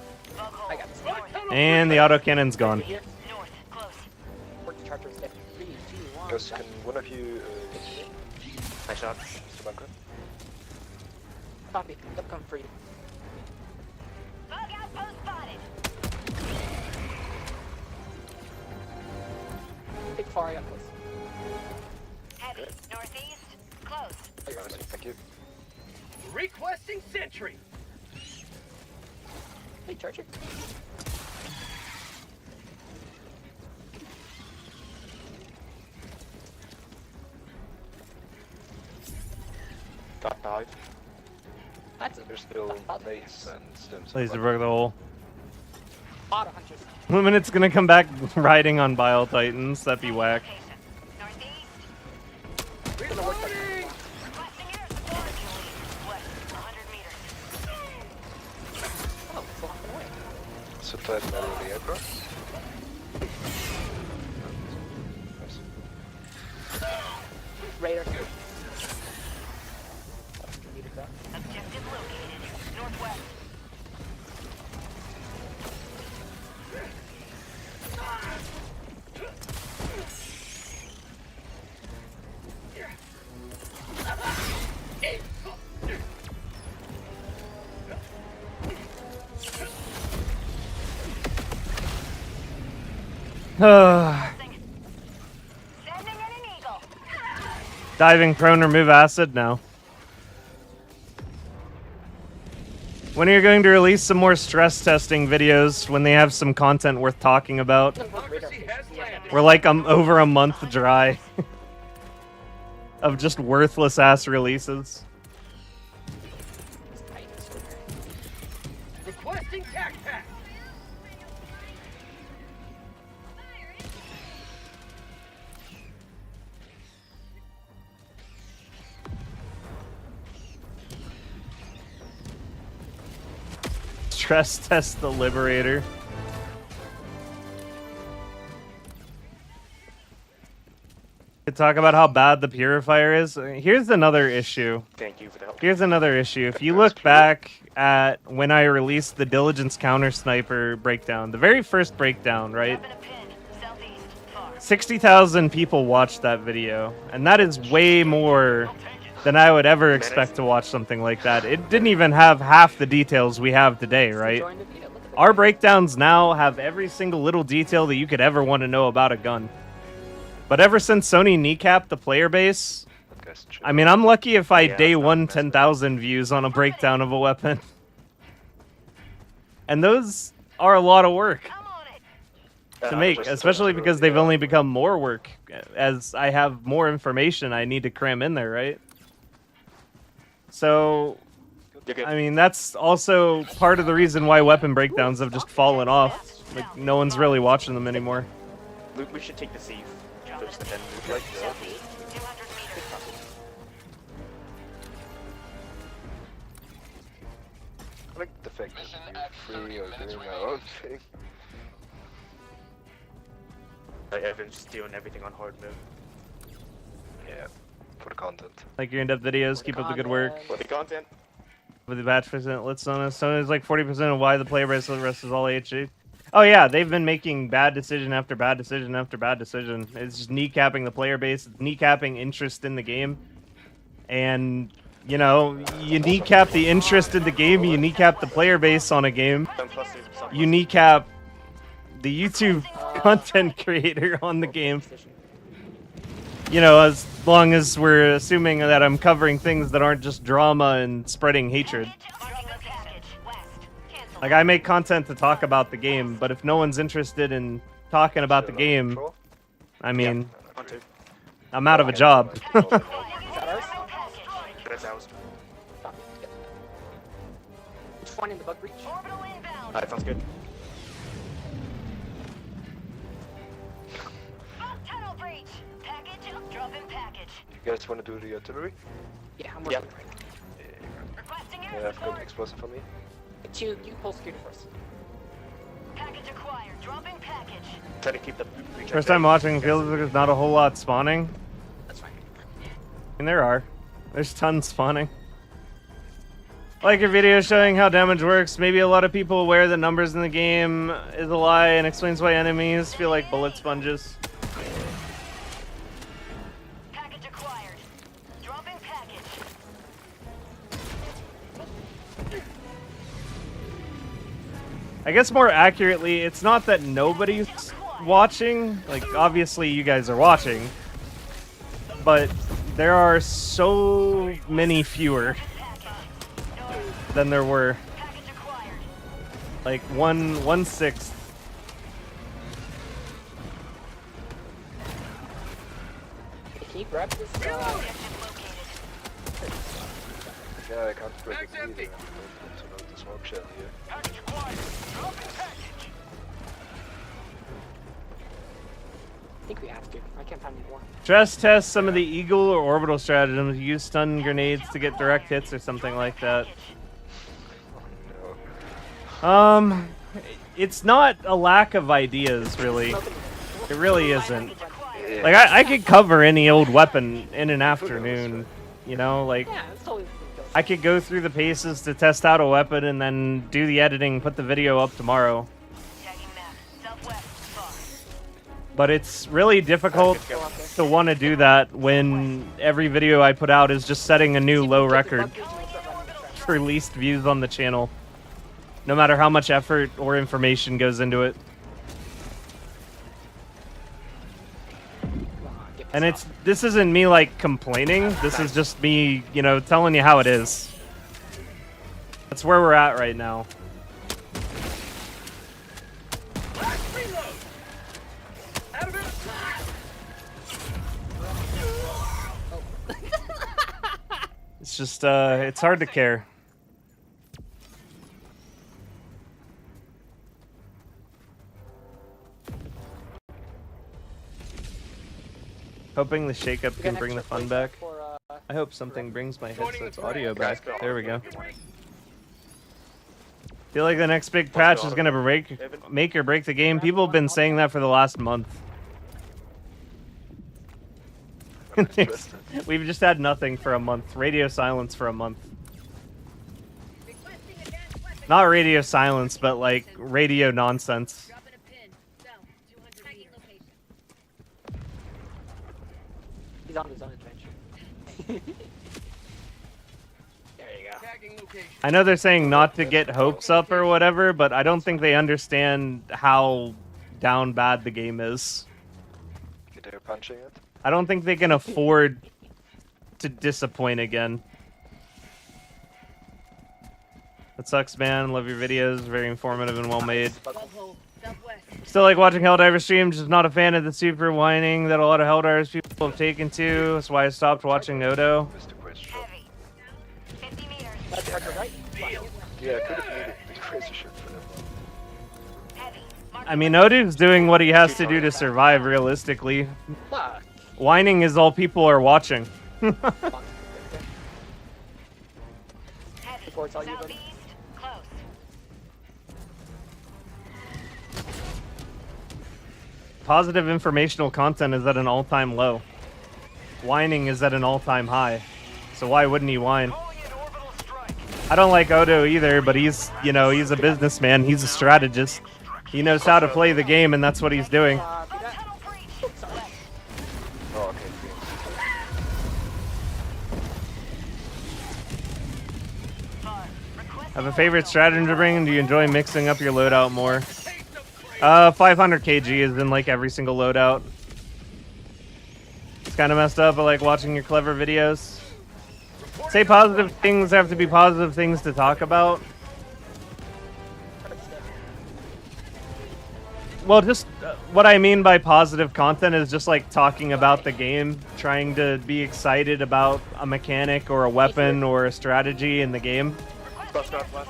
I got this. Right tunnel And the autocannon's gone. Here. North. Close. Work the charger step. 3, 2, 1. Guys, can one of you nice shot, Mr. Bunker? Copy. Yep, come for you. Bug outpost spotted. Take far, I got close. Heavy. Northeast. Close. Thank you. Requesting sentry. Hey, charger. Top 5. That's a There's still mates and stems. Laser broke the hole. auto hunters. Illuminate's gonna come back riding on Bile Titans. That'd be whack. Location. Northeast. Gonna work that. Requesting air support. West. 100 meters. Oh, it's walking away. Supply the middle of the aircraft. Radar. Needed that. Objective located. Northwest. Sending in an eagle. Diving prone, remove acid now. When are you going to release some more stress testing videos when they have some content worth talking about? Democracy has landed. We're like over a month dry of just worthless ass releases. Requesting tac pack. Stress test the Liberator. To talk about how bad the Purifier is. Here's another issue. Thank you for the help. Here's another issue. If you look back at when I released the Diligence Counter Sniper breakdown, the very first breakdown, right? Dropping a pin. Southeast. Far. 60,000 people watched that video, and that is way more than I would ever expect to watch something like that. It didn't even have half the details we have today, right? Joined it. Yeah, look at Our breakdowns now have every single little detail that you could ever want to know about a gun. But ever since Sony kneecapped the player base, That guy's chill. I mean, I'm lucky if I Yeah, day it's not one messed up. 10,000 views on a breakdown of a weapon. And those are a lot of work I'm on it. to make, Just especially because really, they've only become more work as I have more information I need to cram in there, right? So, You're good. I mean, that's also part of the reason why weapon breakdowns have just fallen off. Like, no one's really watching them anymore. We should take the sieve first and then move like this. 200 meters. I like the fact that we're free or doing our own thing. Like everyone's just doing everything on hard move. Yeah, for the content. Like your in-depth videos, keep up the good work. For the content. With the batch percent lit on us. Sony's like 40% of why the player base, the rest is all HD. Oh yeah, they've been making bad decision after bad decision after bad decision. It's just kneecapping the player base, it's kneecapping interest in the game. And, you know, you kneecap the interest in the game, you kneecap the player base on a game, you kneecap the YouTube content creator on the game. You know, as long as we're assuming that I'm covering things that aren't just drama and spreading hatred. Like, I make content to talk about the game, but if no one's interested in talking about the game, I mean, I'm out of a job. That's ours. Which one in the bug breach? Orbital inbound. Alright, sounds good. Tunnel breach. Package. Dropping package. You guys want to do the artillery? Yeah, I'm working right now. Requesting Yeah, air I've got support. explosive for me. You pull security first. Package acquired. Dropping package. Try to keep the breach. First time watching, feels like there's not a whole lot spawning. That's fine. And there are. There's tons spawning. I like your video showing how damage works. Maybe a lot of people aware that numbers in the game is a lie and explains why enemies feel like bullet sponges. Package acquired. Dropping package. I guess more accurately, it's not that nobody's watching. Like, obviously you guys are watching. But there are so many fewer than there were. Package acquired. Like, 1/6. Can you grab this? Yeah, I can't break it Bag's either. empty. To load the smoke shell here. Package acquired. Dropping package. I think we have to. I can't find any more. Stress test some of the eagle or orbital stratagems. Use stun grenades to get direct hits or something like that. No. It's not a lack of ideas, really. It really isn't. Yeah. Like, I could cover any old weapon in an afternoon, you know? Like, Yeah, it's totally. I could go through the paces to test out a weapon and then do the editing, put the video up tomorrow. Tagging map. Southwest. Far. But it's really difficult to want to do that when every video I put out is just setting a new low record for least views on the channel. No matter how much effort or information goes into it. And this isn't me like complaining, this is just me, you know, telling you how it is. That's where we're at right now. Last reload. Out of it. It's just, it's hard to care. Hoping the shakeup can bring the fun back. I hope something brings my headset's audio back. There we go. Feel like the next big patch is gonna make or break the game. People have been saying that for the last month. We've just had nothing for a month. Radio silence for a month. Not radio silence, but like radio nonsense. Dropping a pin. South. 200 meters. Location. He's on his own adventure. There you go. tagging location. I know they're saying not to get hopes up or whatever, but I don't think they understand how down bad the game is. They're punching it. I don't think they can afford to disappoint again. That sucks, man. Love your videos. Very informative and well made. Bubble, southwest. Still like watching Helldiver streams, just not a fan of the super whining that a lot of Helldivers people have taken to. That's why I stopped watching Odo. Mr. Question. Heavy. 50 meters. That's right. Yeah, I could have made it the crazy shit for them. Heavy. I mean, Odo's doing what he has to do to survive, realistically. Fuck. Whining is all people are watching. Heavy. Before it's all you, buddy. Southeast. Close. Positive informational content is at an all-time low. Whining is at an all-time high. So why wouldn't he whine? Calling in orbital strike. I don't like Odo either, but he's, you know, he's a businessman. He's a strategist. He knows how to play the game, and that's what he's doing. See that? Tunnel breach. Sorry. Oh, okay. Far. Request Have a favorite stratagem to bring? Do you enjoy mixing up your loadout more? 500 kg is in like every single loadout. It's kind of messed up. I like watching your clever videos. Say positive things have to be positive things to talk about. Well, just what I mean by positive content is just like talking about the game, trying to be excited about a mechanic or a weapon or a strategy in the game. Bust northwest.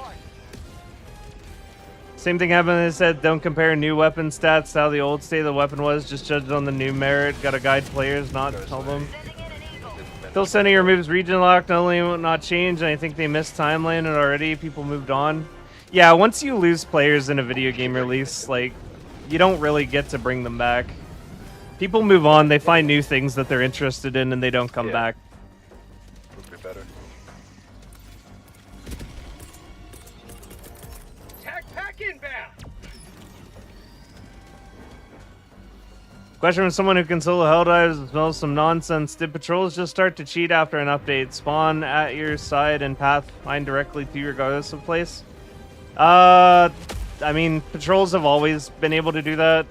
Same thing happened. They said don't compare new weapon stats to how the old state of the weapon was. Just judge it on the new merit. Got to guide players, not tell them. sending in an eagle. Phil Sony removes region lock. Not only will it not change, and I think they missed timeline and already people moved on. Yeah, once you lose players in a video game release, like you don't really get to bring them back. People move on. They find new things that they're interested in, and they don't come back. Would be better. Tag pack inbound. Question from someone who can solo Helldives as well as some nonsense. Did patrols just start to cheat after an update? Spawn at your side and path mine directly to you regardless of place? I mean, patrols have always been able to do that.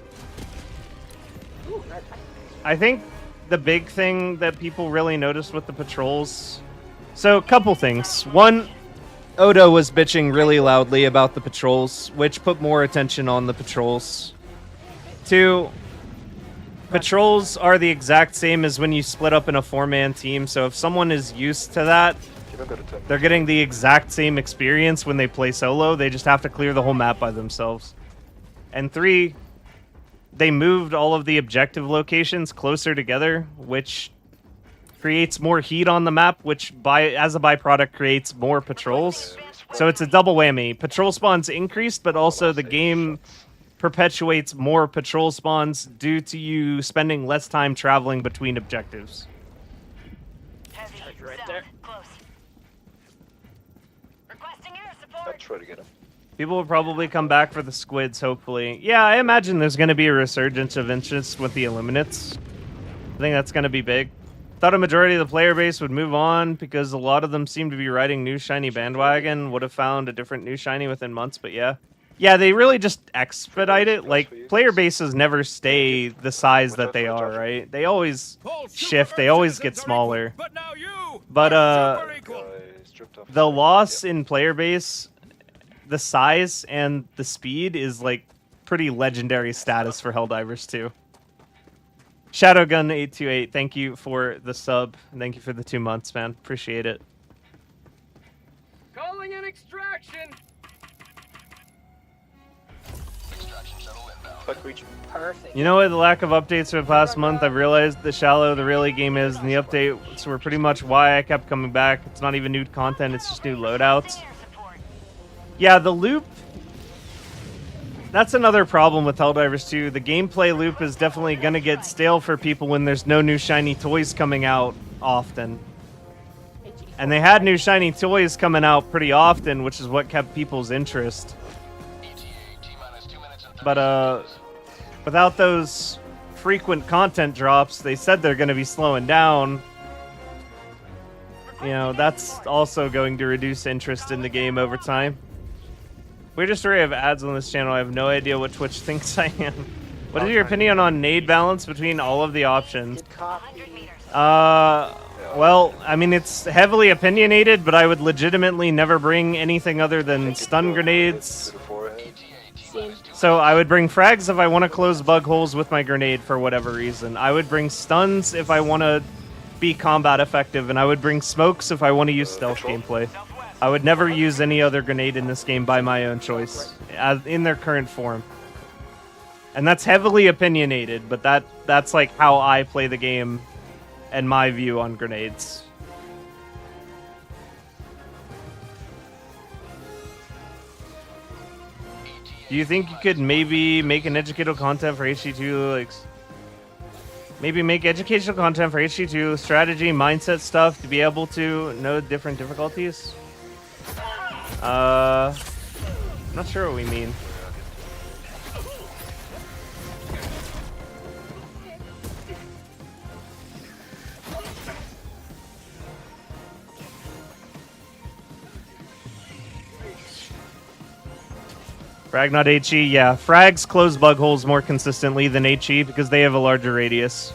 I think the big thing that people really noticed with the patrols... So, a couple things. One, Odo was bitching really loudly about the patrols, which put more attention on the patrols. Two, patrols are the exact same as when you split up in a 4-man team, so if someone is used to that, they're getting the exact same experience when they play solo. They just have to clear the whole map by themselves. And three, they moved all of the objective locations closer together, which creates more heat on the map, which as a byproduct creates more patrols. So it's a double whammy. Patrol spawns increased, but also the game perpetuates more patrol spawns due to you spending less time traveling between objectives. Heavy. Right South. there. Close. Requesting air I'll support. try to get him. People will probably come back for the squids, hopefully. Yeah, I imagine there's going to be a resurgence of interest with the Illuminates. I think that's going to be big. Thought a majority of the player base would move on because a lot of them seem to be riding new shiny bandwagon. Would have found a different new shiny within months, but yeah. Yeah, they really just expedite it. Like, player bases never stay the size that they are, right? They always shift. They always get smaller. But now you. But, Super equal. Guys, dripped off the loss in player base, the size and the speed is like pretty legendary status for Helldivers too. Shadowgun828, thank you for the sub. And thank you for the 2 months, man. Appreciate it. Calling in extraction. Fuck reach. Perfect. You know what? The lack of updates for the past month, I've realized the shallow the really game is, and the updates were pretty much why I kept coming back. It's not even new content, it's just new loadouts. Air support. Yeah, the loop... That's another problem with Helldivers 2. The gameplay loop is definitely going to get stale for people when there's no new shiny toys coming out often. And they had new shiny toys coming out pretty often, which is what kept people's interest. But, without those frequent content drops, they said they're going to be slowing down. you know, that's also going to reduce interest in the game over time. Weirdest array of ads on this channel. I have no idea what Twitch thinks I am. What is your opinion on nade balance between all of the options? Good cop. Well, I mean, it's heavily opinionated, but I would legitimately never bring anything other than stun grenades. To the forehead. Same. So I would bring frags if I want to close bug holes with my grenade for whatever reason. I would bring stuns if I want to be combat effective, and I would bring smokes if I want to use stealth gameplay. I would never use any other grenade in this game by my own choice, in their current form. And that's heavily opinionated, but that's like how I play the game and my view on grenades. Do you think you could maybe make an educational content for HG2, like maybe make educational content for HG2 strategy, mindset stuff to be able to know different difficulties? I'm not sure what we mean. Frag not HE, yeah. Frags close bug holes more consistently than HE because they have a larger radius.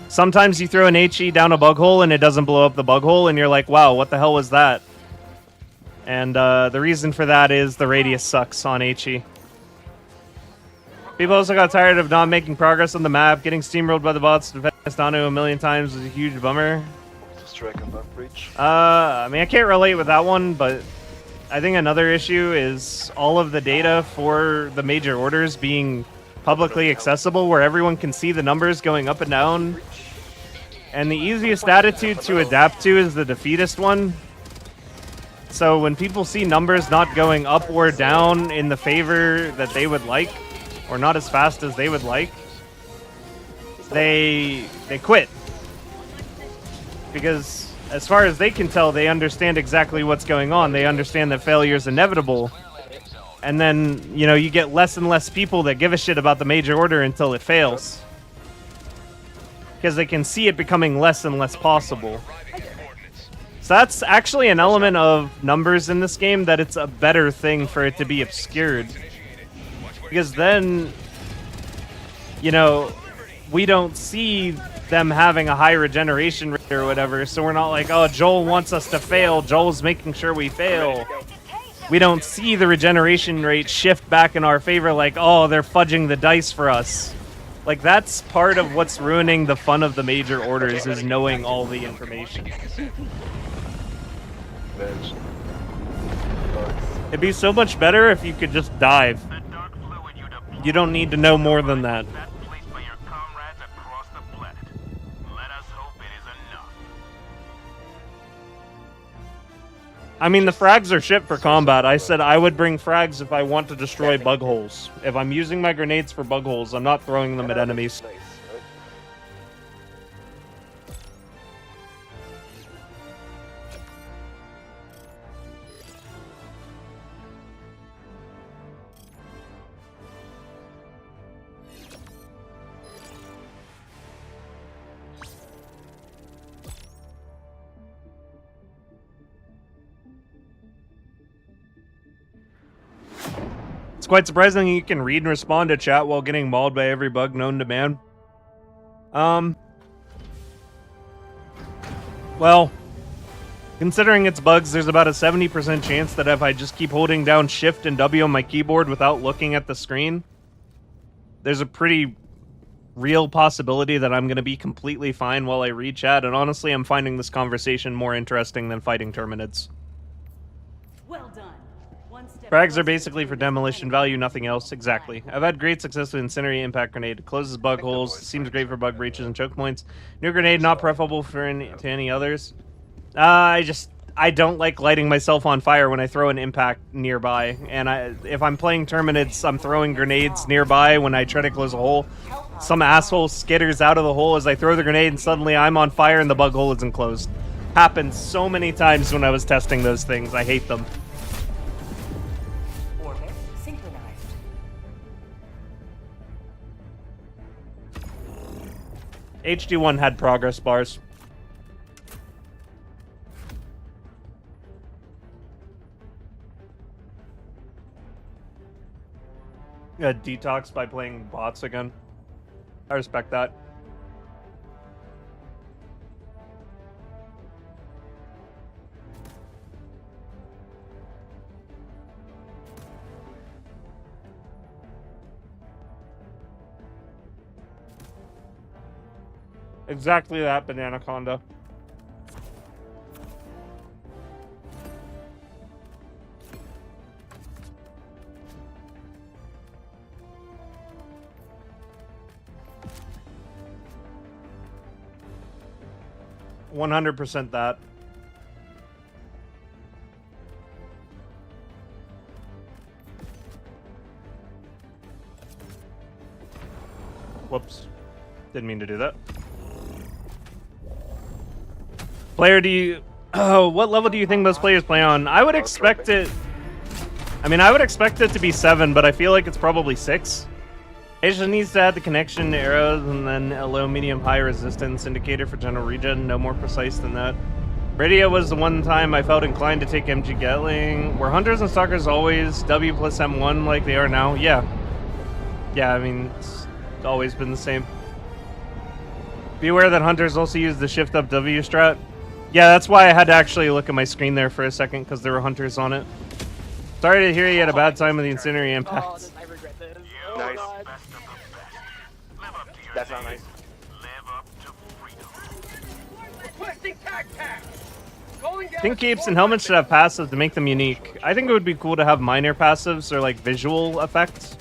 Sometimes you throw an HE down a bug hole and it doesn't blow up the bug hole and you're like, wow, what the hell was that? And the reason for that is the radius sucks on HE. People also got tired of not making progress on the map. Getting steamrolled by the bots to Vestano a million times was a huge bummer. Strike and bug breach. I mean, I can't relate with that one, but I think another issue is all of the data for the major orders being publicly accessible where everyone can see the numbers going up and down. And the easiest attitude to adapt to is the defeatist one. So when people see numbers not going up or down in the favor that they would like, or not as fast as they would like, they quit. Because as far as they can tell, they understand exactly what's going on. They understand that failure is inevitable. And then, you know, you get less and less people that give a shit about the major order until it fails. Because they can see it becoming less and less possible. So that's actually an element of numbers in this game that it's a better thing for it to be obscured. Because then, you know, we don't see them having a high regeneration rate or whatever, so we're not like, oh, Joel wants us to fail, Joel's making sure we fail. We don't see the regeneration rate shift back in our favor like, oh, they're fudging the dice for us. Like, that's part of what's ruining the fun of the major orders, is knowing all the information. It'd be so much better if you could just dive. You don't need to know more than that. I mean, the frags are shit for combat. I said I would bring frags if I want to destroy bug holes. If I'm using my grenades for bug holes, I'm not throwing them at enemies. It's quite surprising you can read and respond to chat while getting mauled by every bug known to man. Well, considering it's bugs, there's about a 70% chance that if I just keep holding down Shift and W on my keyboard without looking at the screen, there's a pretty real possibility that I'm going to be completely fine while I read chat, and honestly, I'm finding this conversation more interesting than fighting Terminids. Well done. One step Frags are basically for demolition value, nothing else. Exactly. I've had great success with Incendiary Impact Grenade. It closes bug holes, seems great for bug breaches and choke points. New grenade, not preferable for any others. I don't like lighting myself on fire when I throw an impact nearby. And if I'm playing Terminids, I'm throwing grenades nearby when I try to close a hole. Some asshole skitters out of the hole as I throw the grenade and suddenly I'm on fire and the bug hole isn't closed. Happened so many times when I was testing those things. I hate them. orbit synchronized. HD1 had progress bars. Yeah, detox by playing bots again. I respect that. Exactly that, Banana Conda. %100% that. Whoops. Didn't mean to do that. Player, do you... Oh, what level do you think most players play on? I would expect it... I mean, I would expect it to be 7, but I feel like it's probably 6. It just needs to add the connection arrows and then a low, medium, high resistance indicator for general regen. No more precise than that. Meridia was the one time I felt inclined to take MG Gatling. Were Hunters and Stalkers always W plus M1 like they are now? Yeah. Yeah, I mean, it's always been the same. Be aware that Hunters also use the shift up W strat. Yeah, that's why I had to actually look at my screen there for a second, because there were Hunters on it. Sorry to hear you had a bad time with the Incendiary Impact. I regret this. Oh, Nice. God. That's not nice. Requesting tac pack. Calling down Pink a capes support and helmets should weapon. have passives to make them unique. I think it would be cool to have minor passives or like visual effects,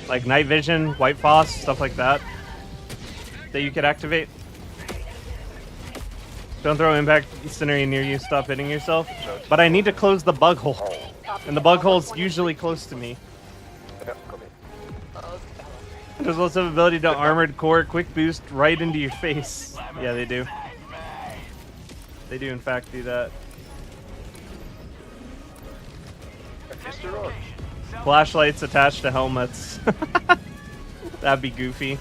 like night vision, white phos, stuff like that, that you could activate. Don't throw impact incendiary near you, stop hitting yourself. But I need to close the bug hole, and the bug hole's usually close to me. Yeah, copy. There's also the ability to armored core, quick boost right into your face. Yeah, they do. They do in fact do that. Is there on? Flashlights attached to helmets. That'd be goofy.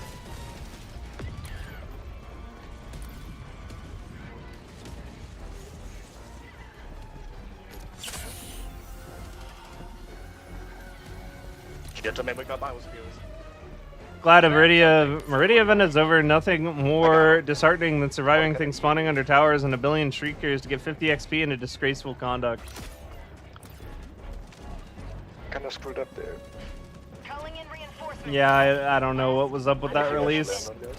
Gentlemen, we got Bibles viewers. Glad a Meridia event is over. Nothing more disheartening than surviving things spawning under towers and a billion shriekers to get 50 XP into disgraceful conduct. Kinda screwed up there. Calling in reinforcements. Yeah, I don't know what was up with that release. Land on this.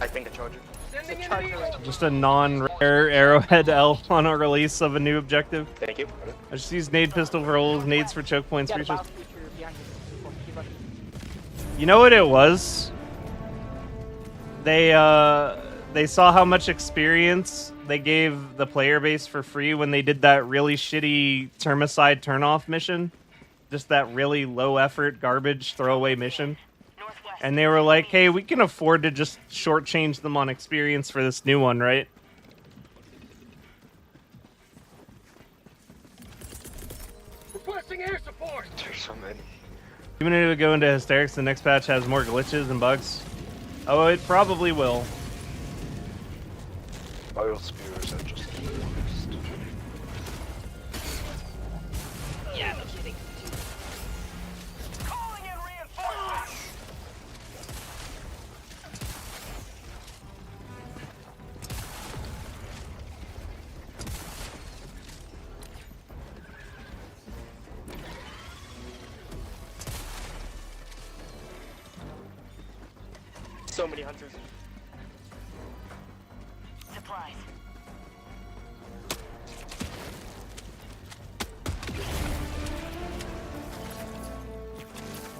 I think a charger. Sending in Charger the right. Just a non-rare arrowhead elf on a release of a new objective. Thank you. I just used nade pistol for holes, nades for choke points. Got a Breaches. battle feature behind you. Keep running. You know what it was? They saw how much experience they gave the player base for free when they did that really shitty Termicide turn-off mission. Just that really low-effort, garbage, throwaway mission. Northwest. And they were like, hey, we can afford to just shortchange them on experience for this new one, right? requesting air support. There's so many. Community will go into hysterics. The next patch has more glitches and bugs. Oh, it probably will. Oil spears are just the worst. Yeah, no kidding. Calling in reinforcements. So many hunters. Supplies.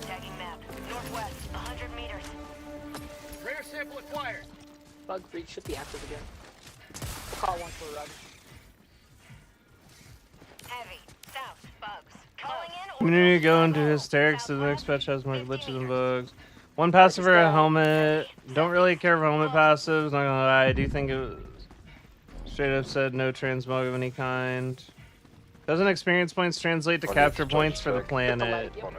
Tagging map. Northwest, 100 meters. Rare sample acquired. Bug breach should be active again. We'll call one for a run. Heavy. South. Bugs. Calling in. Community go into hysterics. The next patch has more glitches and bugs. One passive or a helmet. Don't really care for helmet passives. Not gonna lie, I do think it was straight up said no transmog of any kind. Doesn't experience points translate to Oh, capture yeah, points for the check. planet? Oh no.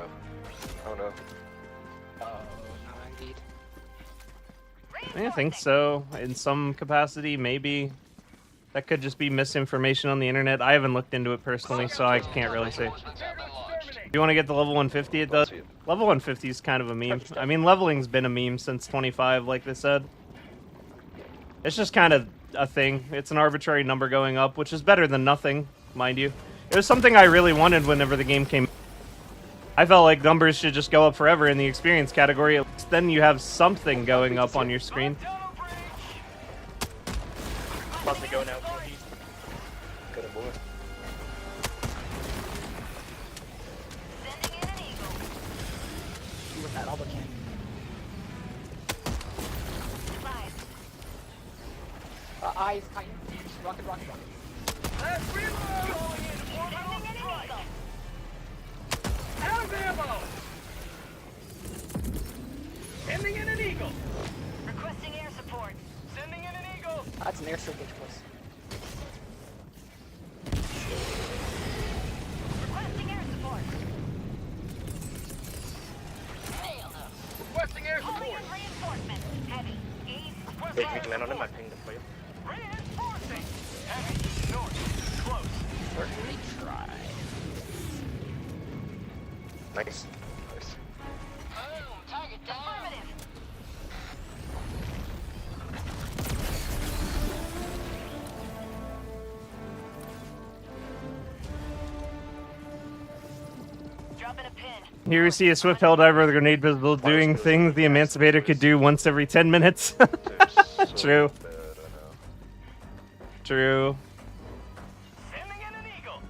Oh no. Oh, indeed. I think so. In some capacity, maybe. That could just be misinformation on the internet. I haven't looked into it personally, so I can't really say. Prepare to exterminate. You want to get the level 150? It does. See it. Level 150 is kind of a meme. I mean, leveling's been a meme since 25, like they said. It's just kind of a thing. It's an arbitrary number going up, which is better than nothing, mind you. It was something I really wanted whenever the game came. I felt like numbers should just go up forever in the experience category. At least then you have something going up on your screen. About to go now. Got a boy. Sending in an eagle. With that, I'll look in. Supplies. Eyes, Titan. Rocket. Let's reload! Sending in an eagle. Out of ammo! Sending in an eagle! Requesting air support. Sending in an eagle! That's an airstrike gauge close. Requesting air support. Requesting air Calling support! in reinforcements. Heavy. East. Wait, we can land on him. I pinged him for you. Reinforcing! Heavy, north, close. Certainly try. Nice. Boom. Target down. Affirmative. Dropping a pin. Here we see a Swift Helldiver with a grenade pistol doing things the Emancipator could do once every 10 minutes. They're so True. bad, I know. True. Sending in an eagle!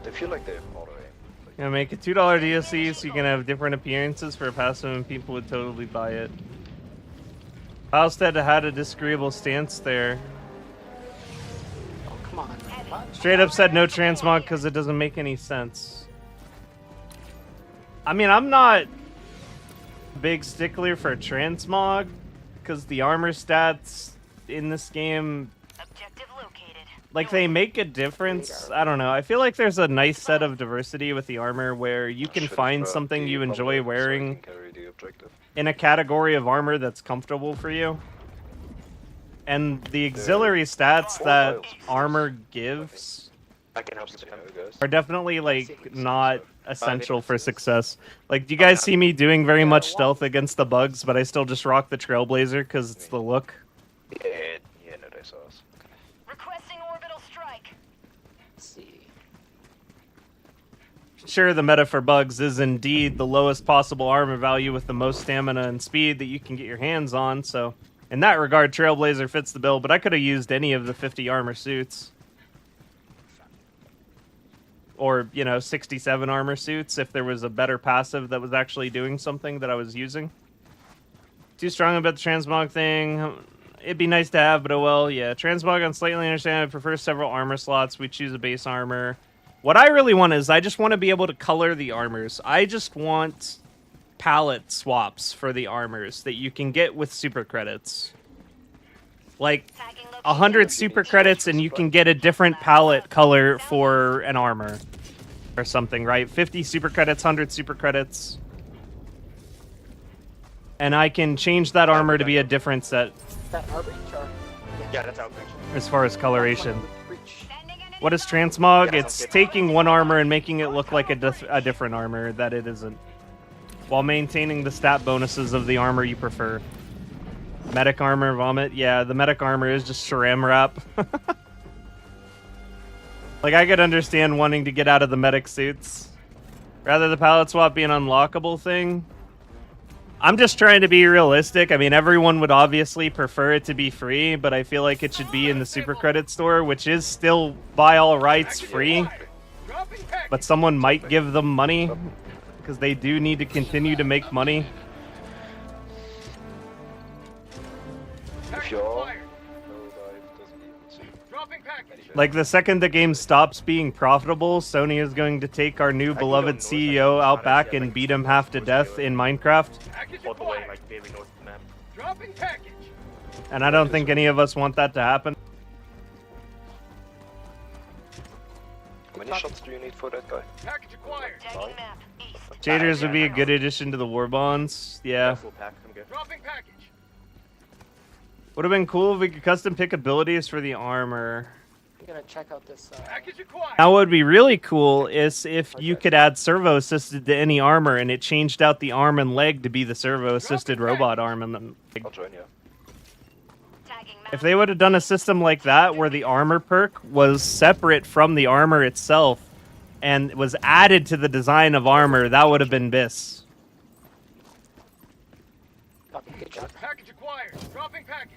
They feel like they have auto aim. Like, Gonna make a $2 DLC so you can have different appearances for a passive and people would totally buy it. Halstead had a disagreeable stance there. Oh, come on. What? Straight up said no transmog because it doesn't make any sense. I mean, I'm not a big stickler for transmog because the armor stats in this game, Objective located. like, they make a difference. I don't know. I feel like there's a nice set of diversity with the armor where you can should've find grabbed something the you enjoy bumper so I wearing can carry the objective. in a category of armor that's comfortable for you. And the auxiliary stats that armor gives I can help you. Guys. are definitely, like, not essential for success. Like, do you guys see me doing very much stealth against the bugs, but I still just rock the Trailblazer because it's the look? Yeah, no, they saw us. Requesting orbital strike. Let's see. Sure, the meta for bugs is indeed the lowest possible armor value with the most stamina and speed that you can get your hands on, so in that regard, Trailblazer fits the bill, but I could have used any of the 50 armor suits. Or, 67 armor suits if there was a better passive that was actually doing something that I was using. Too strong about the transmog thing. It'd be nice to have, but oh well. Yeah, transmog on slightly understand. I prefer several armor slots. We choose a base armor. What I really want is I just want to be able to color the armors. I just want palette swaps for the armors that you can get with super credits. Like, 100 super credits and you can get a different palette color for an armor. Or something, right? 50 super credits, 100 super credits. And I can change that armor to be a different set Is that our breach or? Yeah, that's outreach. as far as coloration. Breach. What is transmog? It's taking one armor and making it look like a different armor that it isn't, while maintaining the stat bonuses of the armor you prefer. Medic armor, vomit. Yeah, the medic armor is just Sharam wrap. Like, I could understand wanting to get out of the medic suits. Rather the palette swap be an unlockable thing. I'm just trying to be realistic. I mean, everyone would obviously prefer it to be free, but I feel like it should be in the super credit store, which is still, by all rights, free. Dropping package! But someone might give them money, because they do need to continue to make money. If y'all no dive doesn't even see. Dropping package! Like, the second the game stops being profitable, Sony is going to take our new beloved CEO out back and beat him half to death in Minecraft. Package All the way, acquired! like, very north of the map. Dropping package! And I don't think any of us want that to happen. How many shots do you need for that guy? Package acquired! Tagging map. East. Shaders would be a good addition to the war bonds. Yeah. Full pack, I'm good. Dropping package! Would have been cool if we could custom pick abilities for the armor. I'm gonna check out this. Package acquired. Now, what would be really cool is if you could add servo assisted to any armor, and it changed out the arm and leg to be the servo assisted robot arm and then. I'll join you. Tagging If they would have done a system like that where the armor perk was separate from the armor itself and was added to the design of armor, that would have been BIS. Copy. Good job. Package acquired. Dropping package.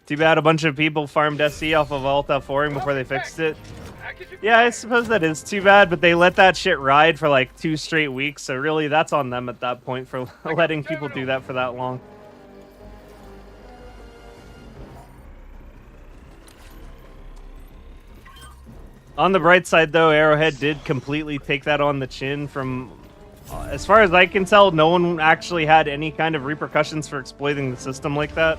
Too bad a bunch of people farmed SC off of Alt F4ing before they fixed it. Package acquired. Yeah, I suppose that is too bad, but they let that shit ride for like 2 straight weeks, so really that's on them at that point for letting people do that for that long. On the bright side, though, Arrowhead did completely take that on the chin from... As far as I can tell, no one actually had any kind of repercussions for exploiting the system like that.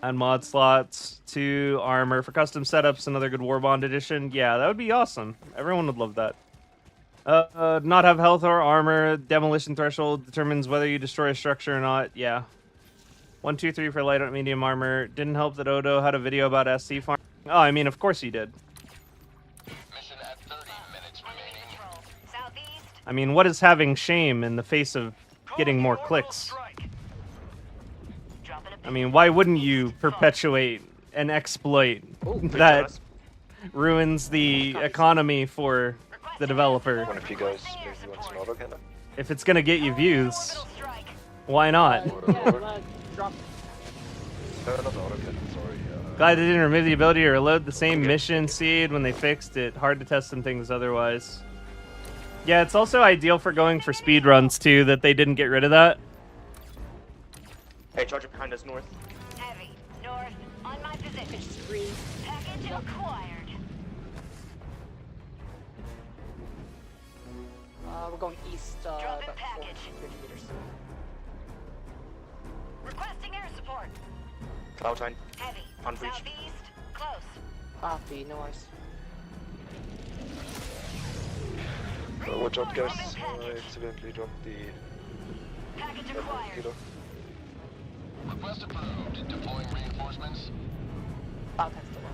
And mod slots, 2 armor for custom setups, another good Warbond edition. Yeah, that would be awesome. Everyone would love that. Not have health or armor. Demolition threshold determines whether you destroy a structure or not. Yeah. 1, 2, 3 for light or medium armor. Didn't help that Odo had a video about SC farm. Oh, I mean, of course he did. Mission at 30 minutes remaining. Southeast. I mean, what is having shame in the face of getting more clicks? Dropping a I mean, why wouldn't you perpetuate an exploit Ooh, that ruins the economy for the developer? One of you guys maybe wants an autocannon? If it's gonna get you views, orbital strike. why not? Yeah, drop. No, not autocannon, sorry. Glad they didn't remove the ability to reload the same mission seed when they fixed it. Hard to test some things otherwise. Yeah, it's also ideal for going for speed runs too, that they didn't get rid of that. Hey, charger behind us north. Heavy. North. On my position. Screen. Package acquired. We're going east. Dropping About package. 450 meters. Requesting air support. Cloud9. Heavy. On breach. Southeast. Close. Copy. No worries. Watch out, guys. I accidentally dropped the Package acquired. kilo. Request approved. Deploying reinforcements. Cloud 10's still on.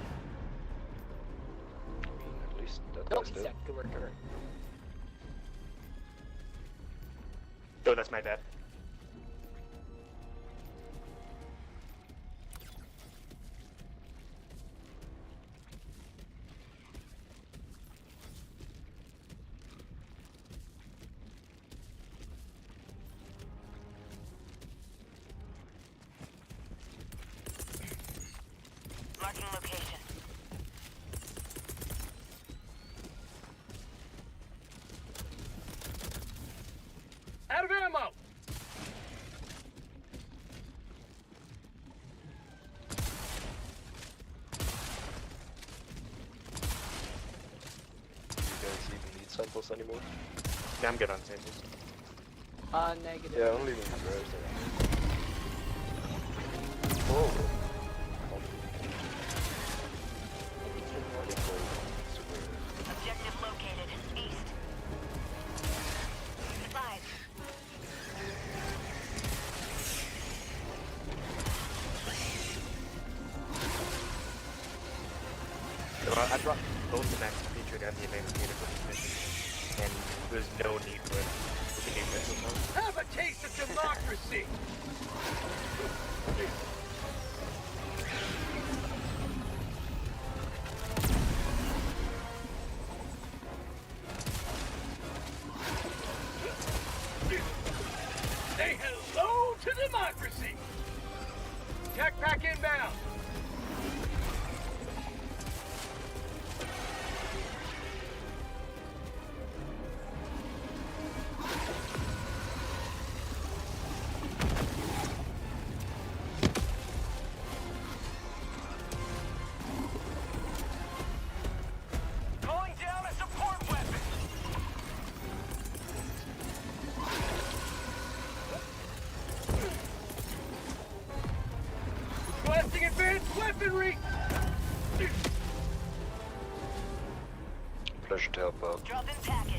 At least that Nope, guy's he's dead. dead. Good work, good work. Oh, that's my bad. Marking location. Out of ammo. Do you guys even need samples anymore? Yeah, I'm good on samples. Negative. Yeah, only when it's rare. Oh. Objective located. East. Supplies. So I brought both the max featured and the advanced meter for this mission, and there's no need for it. We can do missile zones. Have a taste of democracy. Say hello to democracy. Tech pack inbound. Calling down a support weapon. Requesting advanced weaponry. Pleasure to help out. Dropping package.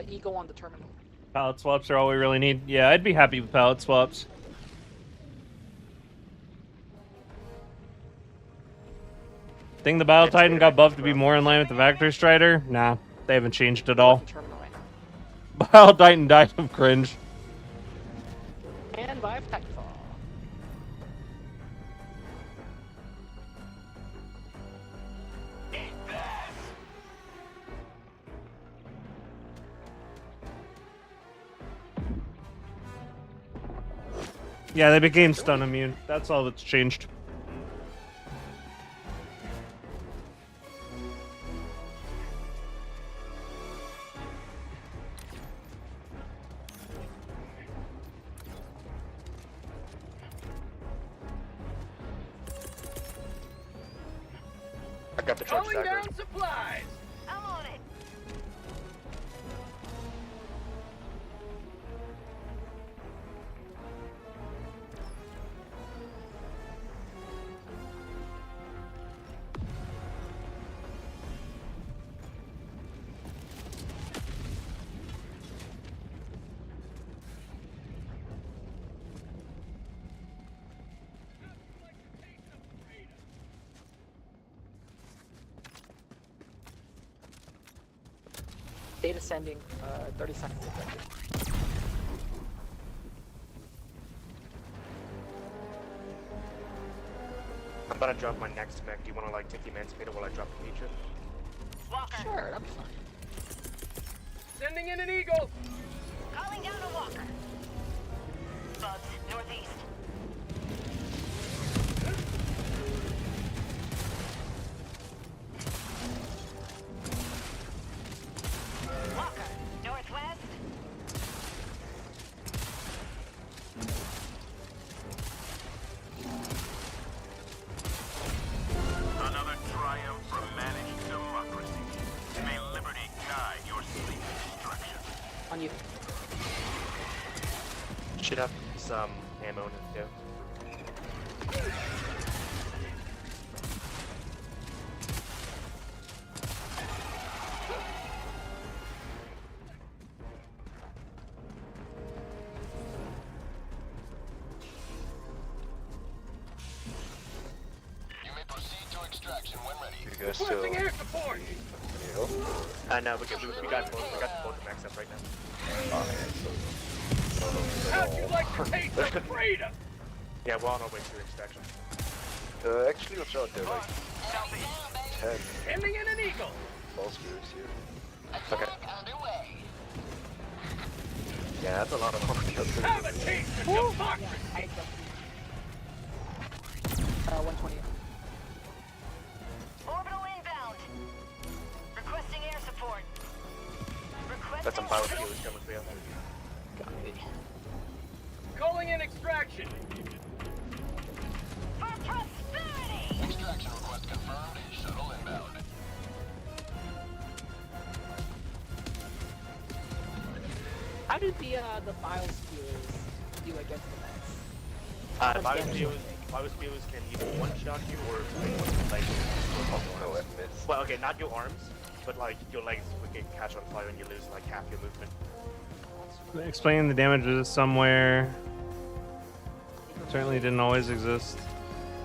Eagle on the terminal. Pallet swaps are all we really need. Yeah, I'd be happy with pallet swaps. Think the Battle Titan got buffed to be more in line with the Vector Strider? Nah, they haven't changed at all. Terminal right now. Battle Titan died of cringe. And 5 Titanfall. Yeah, they became stun immune. That's all that's changed. I got the charge Calling dagger. down supplies. I'm on it. Data sending, 30 seconds effective. I'm about to drop my next mech. Do you want to like take the Emancipator while I drop the feature? Walker. Sure, that'd be fine. Sending in an eagle. Calling down a walker. Bugs, northeast. Walker, northwest. Another triumph for managed democracy. May liberty guide your sleep destruction. On you. Should have some ammo in it, yeah. You may proceed to extraction when ready. You guys still Requesting air support. need help? No, we got both the mechs up right now. How'd you like to taste of freedom? Yeah, we're on our way to extraction. Actually, watch out, there are like 10 Sending in an eagle. false gears here. Okay. Yeah, that's a lot of work. Have a taste of democracy. I got 120. Orbital inbound. Requesting air support. Requesting That's some biofuels coming for you. Calling in extraction. For prosperity. Extraction request confirmed. Shuttle inbound. How did the biospheres do against the mechs? Biofuels can either one-shot you or like No, I missed. well, okay, not your arms, but like your legs would get catch on fire and you lose like half your movement. Explaining the damages somewhere. Certainly didn't always exist.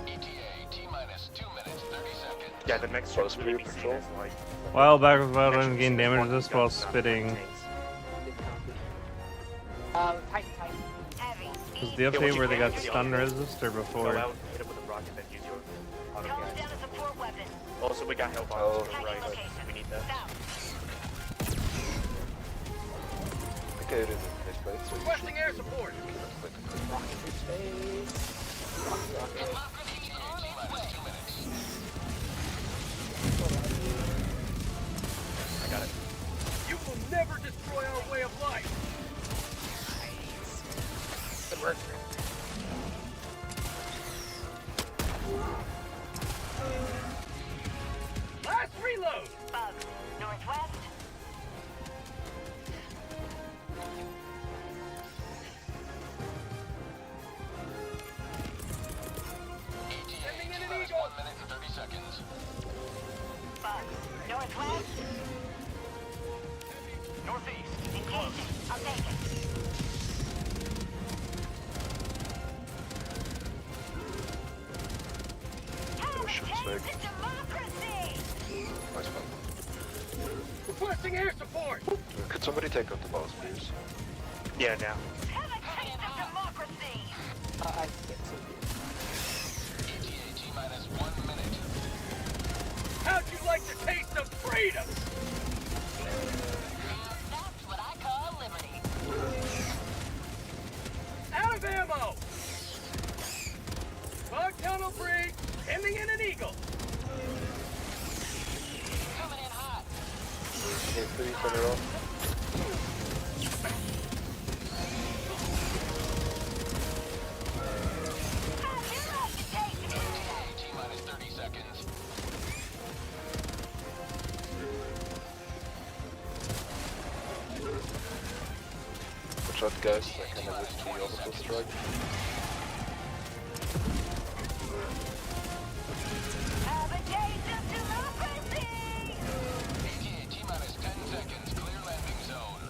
ETA T-minus 2 minutes 30 seconds. Yeah, the mechs should really be seen Patrol. as like. While back with Battle mechs Titan should gain be seen as damage one this while guns, not spitting. tanks. Titan. Heavy. Was the what update you where they can got do- stun resist or Go before? out, hit it with a rocket, then use your auto Calling gas. down a support weapon. Also, we got help Oh, on to the right. Location. We need that. South. Okay, it is in this place, so you should Requesting air support. click. Rocket through space. Rocket. I got it. You will never destroy our way of life. Good work. Last reload. Bugs, northwest. Big. Democracy! Nice one. Requesting air support! Could somebody take out the boss, please? Yeah, now. Have a taste of democracy! I get to T-minus 1 minute. How'd you like to taste of freedom? That's what I call liberty. Out of ammo! Bug tunnel breach, ending in an eagle. Coming in hot. Can you please turn it off? How'd you like to taste it? T-minus 30 seconds. Watch out, guys. I can have it to the orbital strike. Have a taste of democracy! ETA T-minus 10 seconds. Clear landing zone.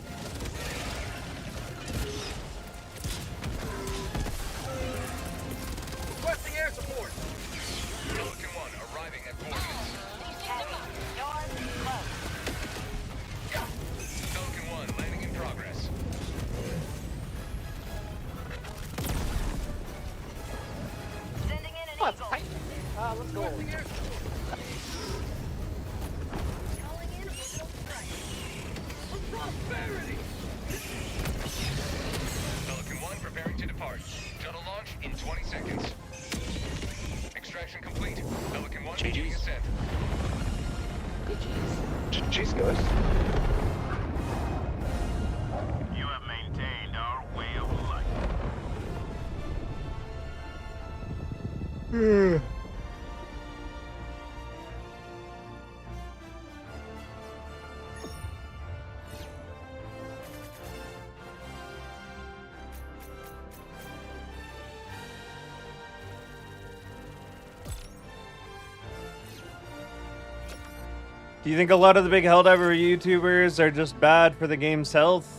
Requesting air support. Pelican 1 arriving at coordinates. Heavy, north, close. Pelican 1 landing in progress. Sending in an Oh, it's eagle. tight. Let's go. Requesting air support. Calling in orbital strike. For prosperity! Pelican 1 preparing to depart. Shuttle launch in 20 seconds. Extraction complete. Pelican 1 beginning ascent. GG's, guys. You have maintained our way of life. Do you think a lot of the big Helldiver YouTubers are just bad for the game's health?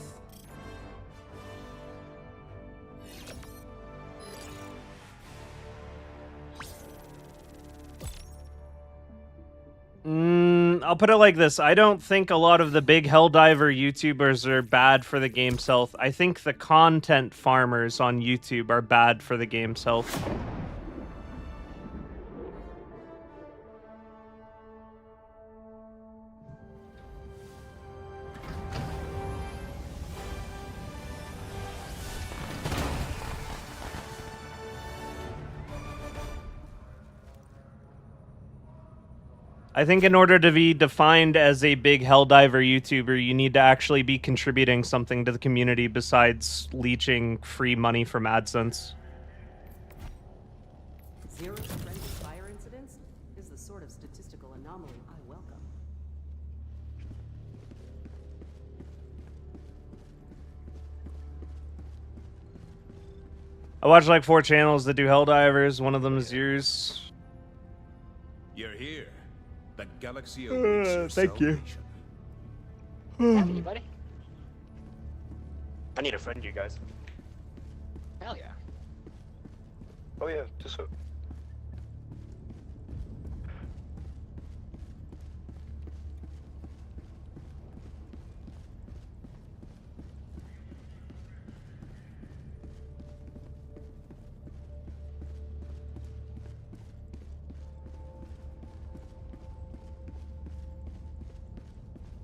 I'll put it like this. I don't think a lot of the big Helldiver YouTubers are bad for the game's health. I think the content farmers on YouTube are bad for the game's health. I think in order to be defined as a big Helldiver YouTuber, you need to actually be contributing something to the community besides leeching free money from AdSense. 0 friendly fire incidents is the sort of statistical anomaly I welcome. I watch like 4 channels that do Helldivers. One of them is yours. You're here. The galaxy awaits your thank you. salvation. Happy, buddy. I need a friend, you guys. Hell yeah. Oh yeah, just so.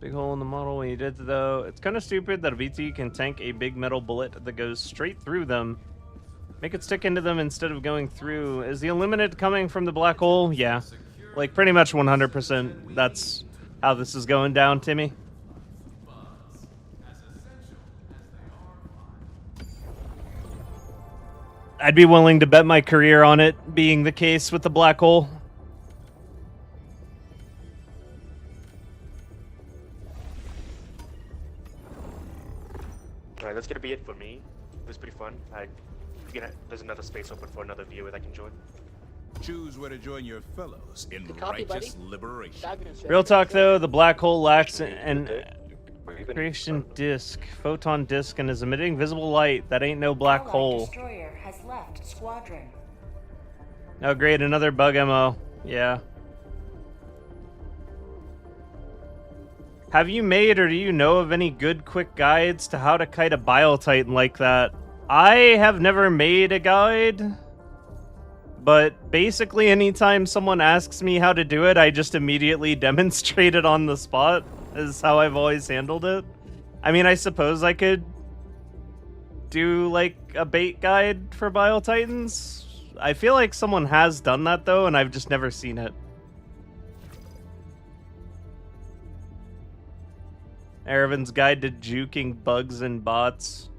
Big hole in the model when you did though. It's kind of stupid that a BT can tank a big metal bullet that goes straight through them. Make it stick into them instead of going through. Is the Illuminate coming from the black hole? Yeah. Like pretty much 100%. That's how this is going down, Timmy. I'd be willing to bet my career on it being the case with the black hole. Alright, that's gonna be it for me. It was pretty fun. There's another space open for another viewer that can join. Choose where to join your fellows in Good copy, righteous buddy. liberation. Fabulous. Real talk though, the black hole lacks an We're even- creation disk, photon disk, and is emitting visible light. That ain't no black hole. Destroyer has left squadron. Oh great, another bug MO. Yeah. Have you made or do you know of any good quick guides to how to kite a Bile Titan like that? I have never made a guide, but basically anytime someone asks me how to do it, I just immediately demonstrate it on the spot, is how I've always handled it. I mean, I suppose I could do like a bait guide for Bile Titans. I feel like someone has done that though, and I've just never seen it. Aravin's Guide to Juking Bugs and Bots.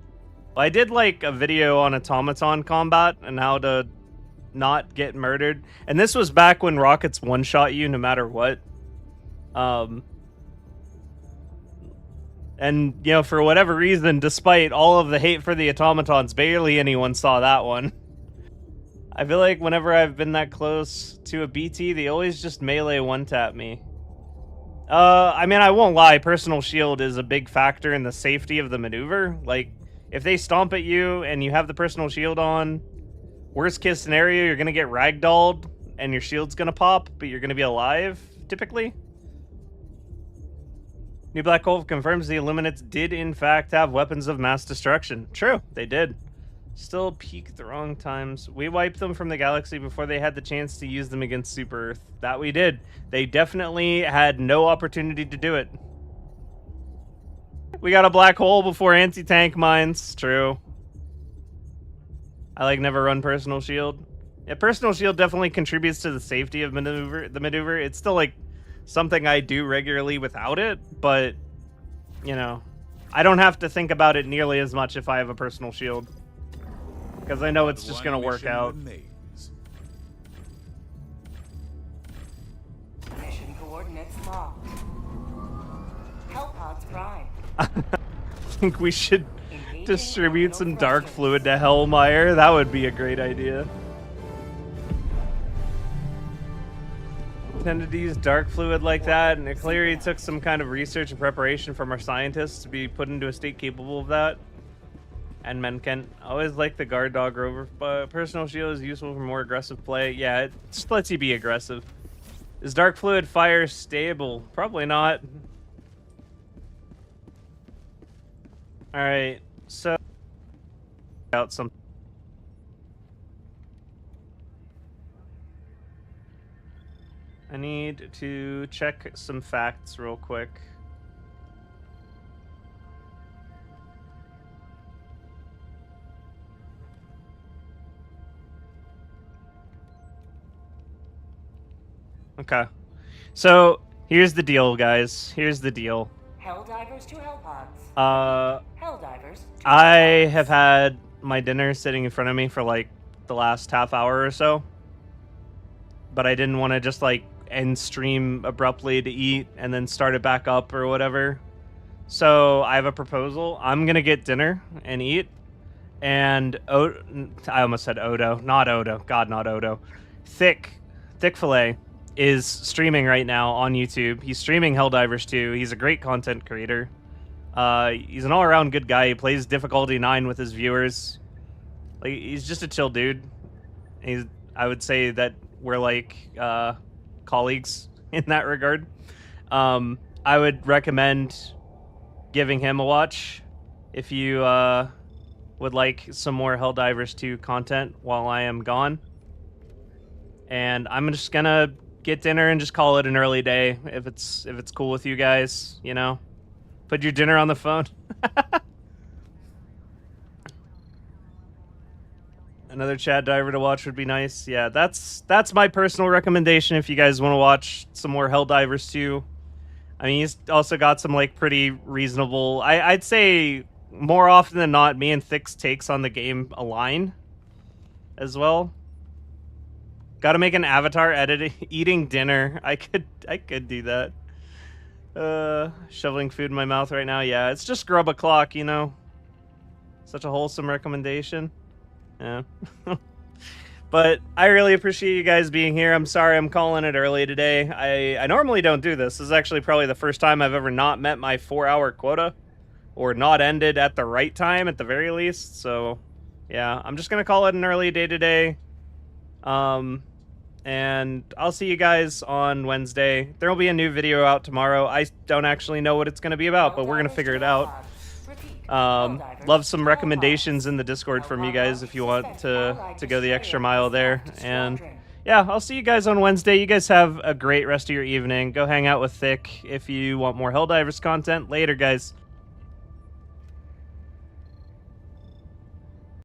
Well, I did like a video on automaton combat and how to not get murdered. And this was back when rockets one-shot you no matter what. And, you know, for whatever reason, despite all of the hate for the automatons, barely anyone saw that one. I feel like whenever I've been that close to a BT, they always just melee one-tap me. I mean, I won't lie, personal shield is a big factor in the safety of the maneuver. Like, if they stomp at you and you have the personal shield on, worst case scenario, you're gonna get ragdolled and your shield's gonna pop, but you're gonna be alive, typically. New Black Hole confirms the Illuminates did in fact have weapons of mass destruction. True, they did. Still peaked the wrong times. We wiped them from the galaxy before they had the chance to use them against Super Earth. That we did. They definitely had no opportunity to do it. We got a black hole before anti-tank mines. True. I like never run personal shield. Yeah, personal shield definitely contributes to the safety of the maneuver. It's still like something I do regularly without it, but you know, I don't have to think about it nearly as much if I have a personal shield. Because I know it's just going to work out. Mission coordinates locked. Hellpods prime. I think we should distribute some dark fluid to Hellmire. That would be a great idea. Tended to use dark fluid like that, and it clearly took some kind of research and preparation from our scientists to be put into a state capable of that. And Menken, always like the guard dog rover, but personal shield is useful for more aggressive play. Yeah, it just lets you be aggressive. Is dark fluid fire stable? Probably not. Alright, so out some. I need to check some facts real quick. Okay. So, here's the deal, guys. Here's the deal. Helldivers to Hellpods. Helldivers to I Hellpods. have had my dinner sitting in front of me for like the last half hour or so. But I didn't want to just like end stream abruptly to eat and then start it back up or whatever. So, I have a proposal. I'm going to get dinner and eat. And I almost said Odo. Not Odo. God, not Odo. Thick Fillet is streaming right now on YouTube. He's streaming Helldivers 2. He's a great content creator. He's an all-around good guy. He plays difficulty 9 with his viewers. Like, he's just a chill dude. I would say that we're like colleagues in that regard. I would recommend giving him a watch if you would like some more Helldivers 2 content while I am gone. And I'm just gonna get dinner and just call it an early day if it's cool with you guys, you know. Put your dinner on the phone. Another Chad diver to watch would be nice. Yeah, that's my personal recommendation if you guys want to watch some more Helldivers 2. I mean, he's also got some like pretty reasonable. I'd say more often than not, me and Thick's takes on the game align as well. Got to make an avatar eating dinner. I could do that. Shoveling food in my mouth right now. Yeah, it's just grub o'clock, you know. Such a wholesome recommendation. Yeah. But I really appreciate you guys being here. I'm sorry I'm calling it early today. I normally don't do this. This is actually probably the first time I've ever not met my 4-hour quota. Or not ended at the right time, at the very least. So, yeah, I'm just going to call it an early day today. and I'll see you guys on Wednesday. There will be a new video out tomorrow. I don't actually know what it's going to be about, but we're going to figure it out. Love some recommendations in the Discord from you guys if you want to go the extra mile there. And yeah, I'll see you guys on Wednesday. You guys have a great rest of your evening. Go hang out with Thick if you want more Helldivers content. Later, guys.